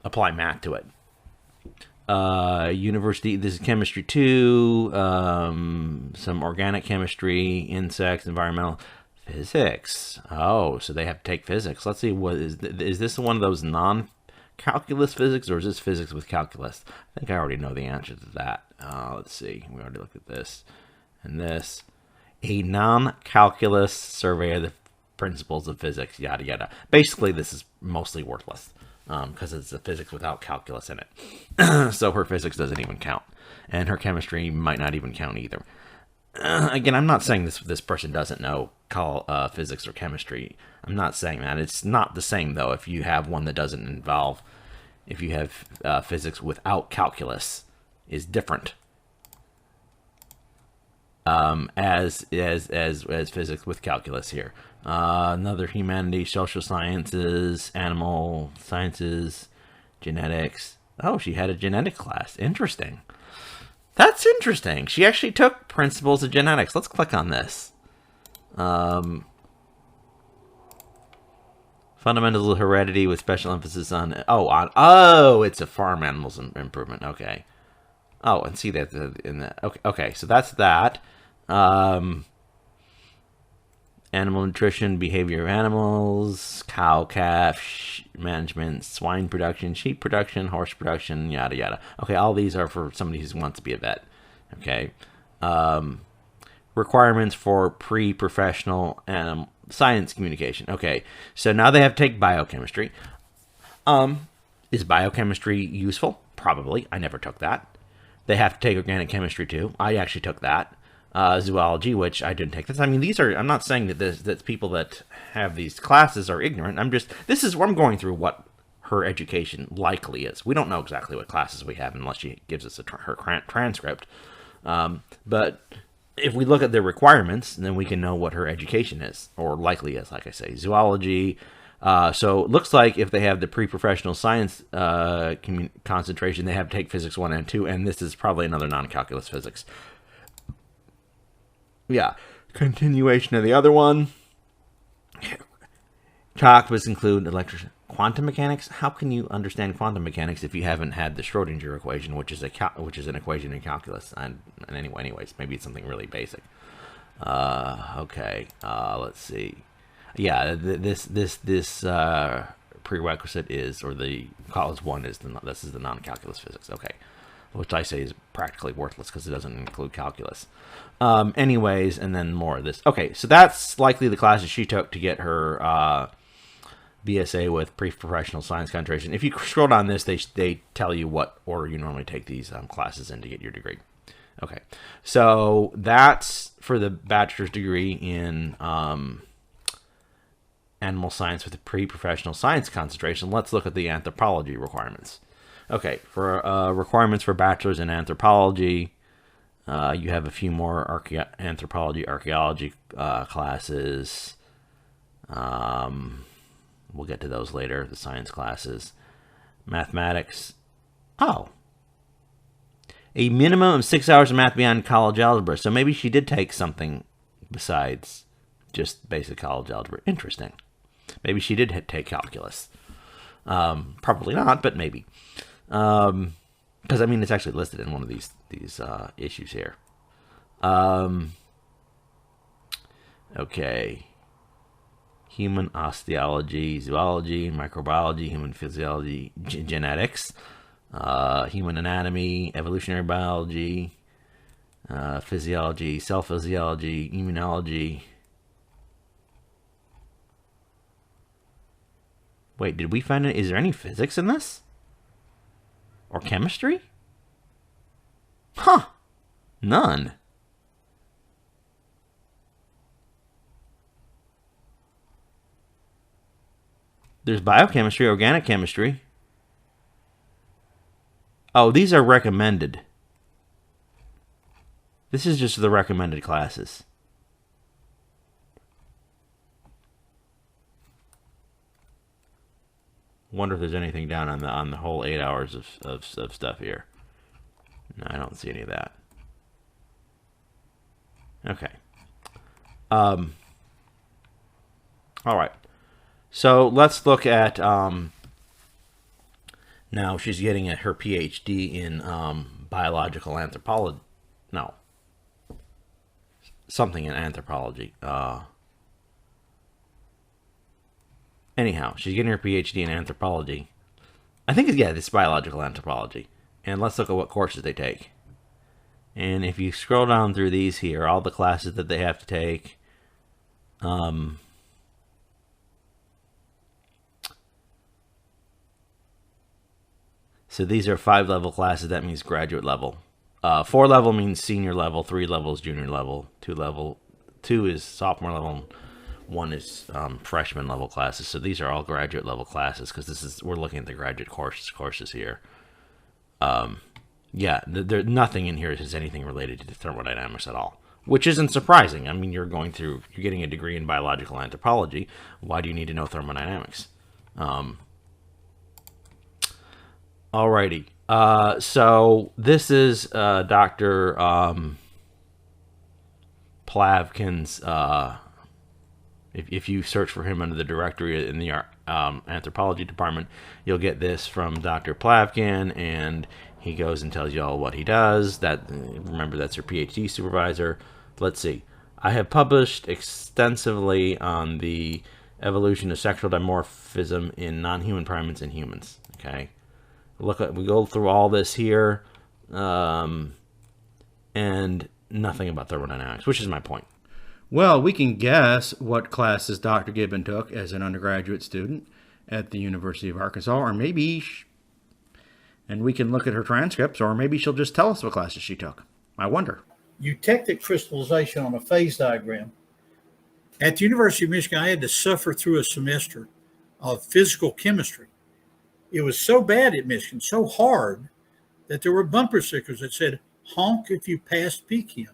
apply math to it. University, this is chemistry 2, some organic chemistry, insects, environmental, physics. Oh, so they have to take physics. Let's see, what is this one of those non-calculus physics, or is this physics with calculus? I think I already know the answer to that. Let's see, we already looked at this and this. A non-calculus survey of the principles of physics, yada yada. Basically, this is mostly worthless. Because it's a physics without calculus in it. So her physics doesn't even count. And her chemistry might not even count either. Again, I'm not saying this person doesn't know physics or chemistry. I'm not saying that. It's not the same, though, if you have one that doesn't involve... If you have physics without calculus is different. As physics with calculus here. Another humanities, social sciences, animal sciences, genetics. Oh, she had a genetic class. Interesting. That's interesting. She actually took principles of genetics. Let's click on this. Fundamentals of heredity with special emphasis on it's a farm animals improvement. Okay. Oh, and see that in the okay. So that's that. Animal nutrition, behavior of animals, cow, calf, management, swine production, sheep production, horse production, yada yada. Okay, all these are for somebody who wants to be a vet. Okay. Requirements for pre-professional science communication. Okay, so now they have to take biochemistry. Is biochemistry useful? Probably. I never took that. They have to take organic chemistry too. I actually took that. Zoology, which I didn't take. I mean, I'm not saying that people that have these classes are ignorant. This is where I'm going through what her education likely is. We don't know exactly what classes we have unless she gives us her transcript. But if we look at the requirements, then we can know what her education is, or likely is, like I say. Zoology. So it looks like if they have the pre-professional science concentration, they have to take physics 1 and 2, and this is probably another non-calculus physics. Yeah, continuation of the other one. Topics include quantum mechanics. How can you understand quantum mechanics if you haven't had the Schrodinger equation, which is an equation in calculus? And anyways, maybe it's something really basic. Okay. Let's see. Yeah, this prerequisite is, or the college one is this is the non-calculus physics. Okay, which I say is practically worthless because it doesn't include calculus. Anyways, and then more of this. Okay, so that's likely the classes she took to get her BSA with pre-professional science concentration. If you scroll down this, they tell you what order you normally take these classes in to get your degree. Okay, so that's for the bachelor's degree in animal science with a pre-professional science concentration. Let's look at the anthropology requirements. Okay, for requirements for bachelor's in anthropology, you have a few more anthropology, archaeology classes. We'll get to those later, the science classes. Mathematics. Oh. A minimum of 6 hours of math beyond college algebra. So maybe she did take something besides just basic college algebra. Interesting. Maybe she did take calculus. Probably not, but maybe. Because I mean, it's actually listed in one of these issues here. Okay. Human osteology, zoology, microbiology, human physiology, genetics, human anatomy, evolutionary biology, physiology, cell physiology, immunology. Wait, did we find it? Is there any physics in this? Or chemistry? Huh. None. There's biochemistry, organic chemistry. Oh, these are recommended. This is just the recommended classes. Wonder if there's anything down on the whole 8 hours of stuff here. No, I don't see any of that. Okay. All right. So let's look at now she's getting her PhD in biological anthropology. No. Something in anthropology. Anyhow, she's getting her PhD in anthropology. I think it's biological anthropology. And let's look at what courses they take. And if you scroll down through these here, all the classes that they have to take, so these are 5-level classes. That means graduate level. 4 level means senior level. 3 level is junior level. 2 is sophomore level. 1 is freshman level classes. So these are all graduate level classes because we're looking at the graduate courses here. Yeah, nothing in here has anything related to thermodynamics at all, which isn't surprising. I mean, you're getting a degree in biological anthropology. Why do you need to know thermodynamics? Alrighty. So this is Dr. Plavkin's If you search for him under the directory in the anthropology department, you'll get this from Dr. Plavkin, and he goes and tells you all what he does. Remember, that's your PhD supervisor. Let's see. I have published extensively on the evolution of sexual dimorphism in non-human primates and humans. Okay, we go through all this here, and nothing about thermodynamics, which is my point. Well, we can guess what classes Dr. Gibbon took as an undergraduate student at the University of Arkansas, or maybe, and we can look at her transcripts, or maybe she'll just tell us what classes she took. I wonder. Eutectic crystallization on a phase diagram. At the University of Michigan, I had to suffer through a semester of physical chemistry. It was so bad at Michigan, so hard, that there were bumper stickers that said, "Honk if you passed PChem."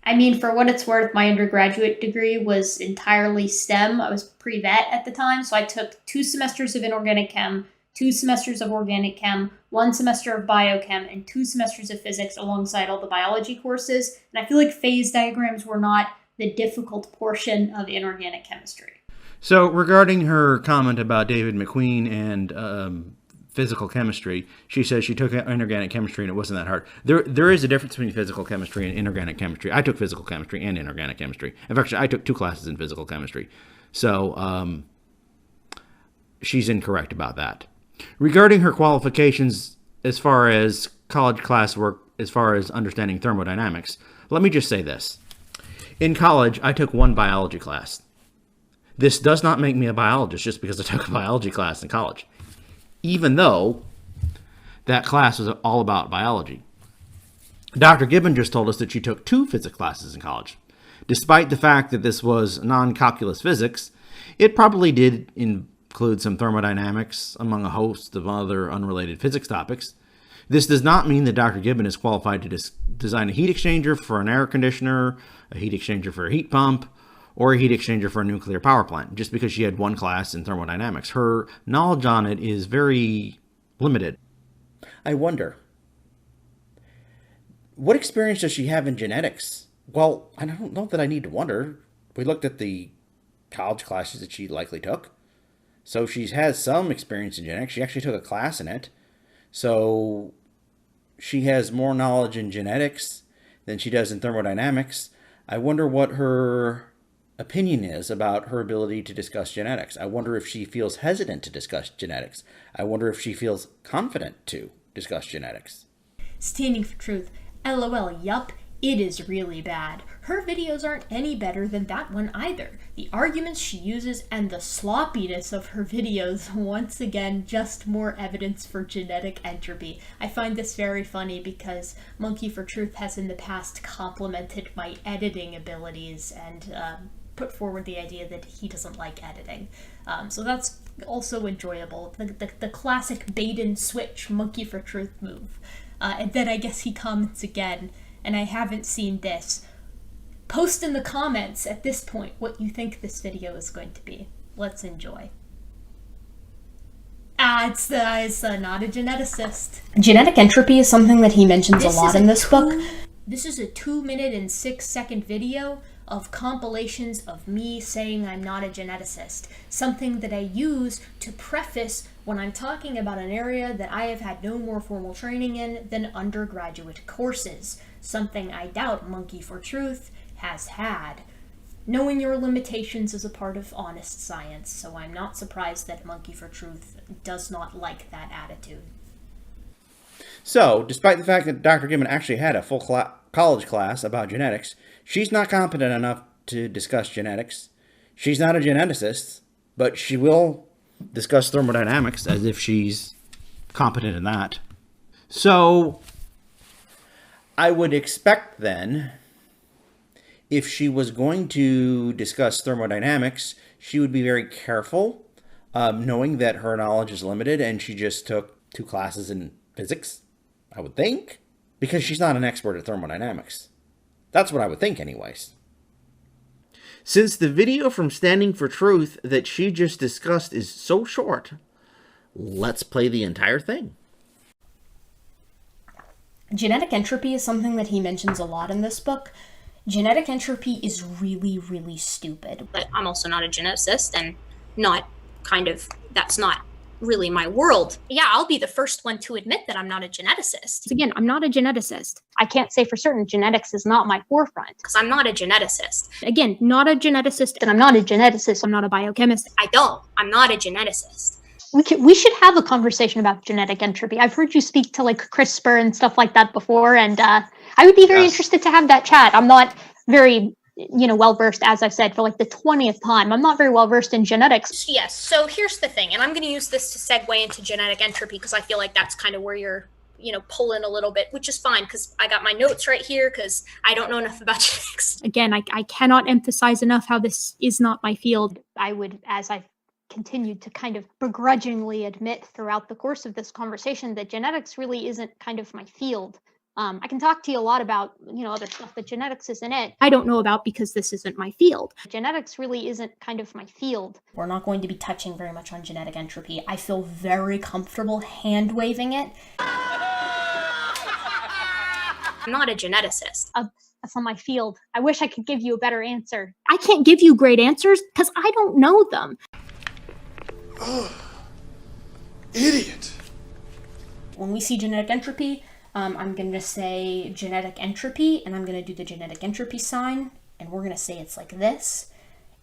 I mean, for what it's worth, my undergraduate degree was entirely STEM. I was pre-vet at the time, so I took 2 semesters of inorganic chem, 2 semesters of organic chem, 1 semester of biochem, and 2 semesters of physics alongside all the biology courses. And I feel like phase diagrams were not the difficult portion of inorganic chemistry. So regarding her comment about David McQueen and physical chemistry, she says she took inorganic chemistry and it wasn't that hard. There is a difference between physical chemistry and inorganic chemistry. I took physical chemistry and inorganic chemistry. In fact, I took 2 classes in physical chemistry. So she's incorrect about that. Regarding her qualifications as far as college classwork, as far as understanding thermodynamics, let me just say this. In college, I took 1 biology class. This does not make me a biologist just because I took a biology class in college, even though that class was all about biology. Dr. Gibbon just told us that she took 2 physics classes in college. Despite the fact that this was non-calculus physics, it probably did include some thermodynamics among a host of other unrelated physics topics. This does not mean that Dr. Gibbon is qualified to design a heat exchanger for an air conditioner, a heat exchanger for a heat pump, or a heat exchanger for a nuclear power plant, just because she had 1 class in thermodynamics. Her knowledge on it is very limited. I wonder, what experience does she have in genetics? Well, I don't know that I need to wonder. We looked at the college classes that she likely took. So she has some experience in genetics. She actually took a class in it. So she has more knowledge in genetics than she does in thermodynamics. I wonder what her opinion is about her ability to discuss genetics. I wonder if she feels hesitant to discuss genetics. I wonder if she feels confident to discuss genetics. Standing for truth. LOL, yup, it is really bad. Her videos aren't any better than that one either. The arguments she uses and the sloppiness of her videos, once again, just more evidence for genetic entropy. I find this very funny because Monkey for Truth has in the past complimented my editing abilities and put forward the idea that he doesn't like editing. So that's also enjoyable. The classic bait and switch Monkey for Truth move. And then I guess he comments again, and I haven't seen this. Post in the comments at this point what you think this video is going to be. Let's enjoy. It's not a geneticist. Genetic entropy is something that he mentions a lot in this book. This is a 2-minute and 6-second video of compilations of me saying I'm not a geneticist, something that I use to preface when I'm talking about an area that I have had no more formal training in than undergraduate courses, something I doubt Monkey for Truth has had. Knowing your limitations is a part of honest science, so I'm not surprised that Monkey for Truth does not like that attitude. So, despite the fact that Dr. Gibbon actually had a full college class about genetics, she's not competent enough to discuss genetics. She's not a geneticist, but she will discuss thermodynamics as if she's competent in that. So, I would expect then, if she was going to discuss thermodynamics, she would be very careful, knowing that her knowledge is limited and she just took 2 classes in physics, I would think, because she's not an expert at thermodynamics. That's what I would think anyways. Since the video from Standing for Truth that she just discussed is so short, let's play the entire thing. Genetic entropy is something that he mentions a lot in this book. Genetic entropy is really, really stupid. But I'm also not a geneticist and that's not really my world. Yeah, I'll be the first one to admit that I'm not a geneticist. Again, I'm not a geneticist. I can't say for certain genetics is not my forefront because I'm not a geneticist. Again, not a geneticist, and I'm not a geneticist. I'm not a biochemist. I'm not a geneticist. We should have a conversation about genetic entropy. I've heard you speak to like CRISPR and stuff like that before, and I would be very interested to have that chat. I'm not very well versed, as I've said for like the 20th time. I'm not very well versed in genetics. Yes, so here's the thing, and I'm going to use this to segue into genetic entropy because I feel like that's kind of where you're pulling a little bit, which is fine because I got my notes right here because I don't know enough about genetics. Again, I cannot emphasize enough how this is not my field. I would, as I've continued to kind of begrudgingly admit throughout the course of this conversation, that genetics really isn't kind of my field. I can talk to you a lot about, other stuff, but genetics isn't it. I don't know about because this isn't my field. Genetics really isn't kind of my field. We're not going to be touching very much on genetic entropy. I feel very comfortable hand-waving it. I'm not a geneticist. That's not my field. I wish I could give you a better answer. I can't give you great answers because I don't know them. Idiot. When we see genetic entropy, I'm going to say genetic entropy, and I'm going to do the genetic entropy sign, and we're going to say it's like this,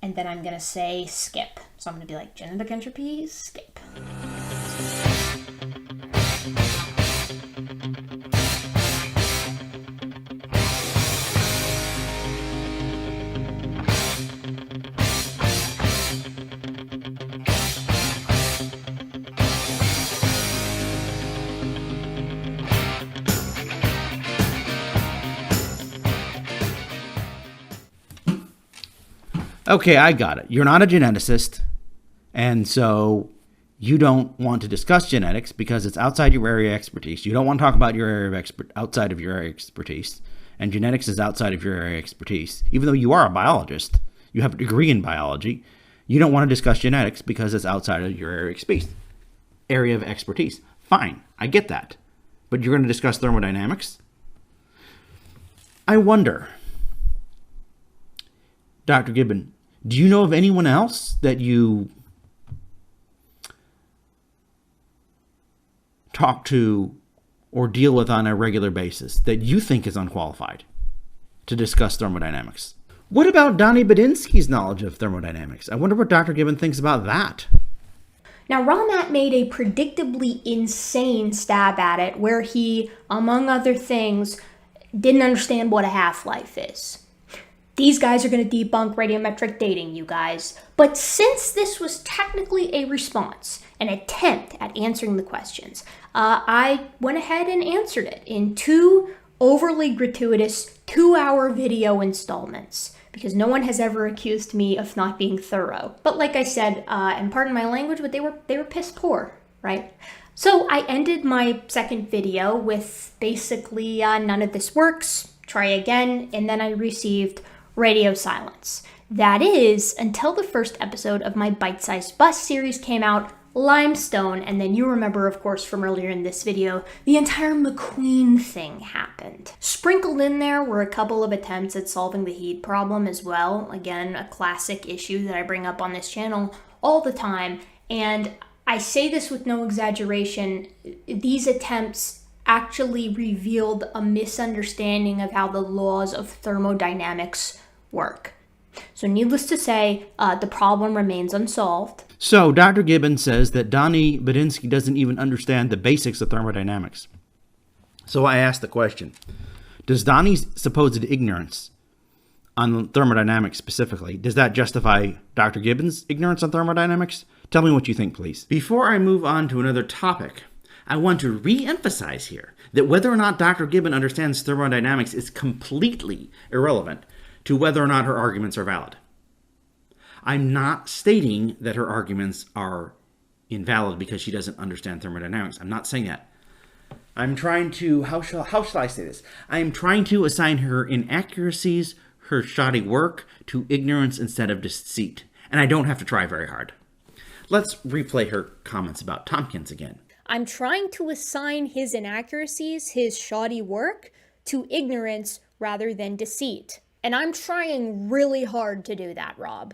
and then I'm going to say skip. So I'm going to be like genetic entropy, skip. Okay, I got it. You're not a geneticist, and so you don't want to discuss genetics because it's outside your area of expertise. You don't want to talk about your area of outside of your area of expertise, and genetics is outside of your area of expertise. Even though you are a biologist, you have a degree in biology, you don't want to discuss genetics because it's outside of your area of expertise. Fine, I get that. But you're going to discuss thermodynamics? I wonder, Dr. Gibbon, do you know of anyone else that you talk to or deal with on a regular basis that you think is unqualified to discuss thermodynamics? What about Donny Budinsky's knowledge of thermodynamics? I wonder what Dr. Gibbon thinks about that. Now, Ramat made a predictably insane stab at it where he, among other things, didn't understand what a half-life is. These guys are going to debunk radiometric dating, you guys. But since this was technically a response, an attempt at answering the questions, I went ahead and answered it in 2 overly gratuitous 2-hour video installments, because no one has ever accused me of not being thorough. But like I said, and pardon my language, but they were piss poor, right? So I ended my second video with basically none of this works, try again, and then I received radio silence. That is, until the first episode of my Bite-Sized Bus series came out, Limestone, and then you remember, of course, from earlier in this video, the entire McQueen thing happened. Sprinkled in there were a couple of attempts at solving the heat problem as well. Again, a classic issue that I bring up on this channel all the time, and I say this with no exaggeration, these attempts actually revealed a misunderstanding of how the laws of thermodynamics work. So needless to say, the problem remains unsolved. So Dr. Gibbon says that Donny Budinsky doesn't even understand the basics of thermodynamics. So I asked the question, does Donny's supposed ignorance on thermodynamics specifically, does that justify Dr. Gibbon's ignorance on thermodynamics? Tell me what you think, please. Before I move on to another topic, I want to re-emphasize here that whether or not Dr. Gibbon understands thermodynamics is completely irrelevant to whether or not her arguments are valid. I'm not stating that her arguments are invalid because she doesn't understand thermodynamics. I'm not saying that. I'm trying to, how shall I say this? I'm trying to assign her inaccuracies, her shoddy work, to ignorance instead of deceit. And I don't have to try very hard. Let's replay her comments about Tompkins again. I'm trying to assign his inaccuracies, his shoddy work, to ignorance rather than deceit. And I'm trying really hard to do that, Rob.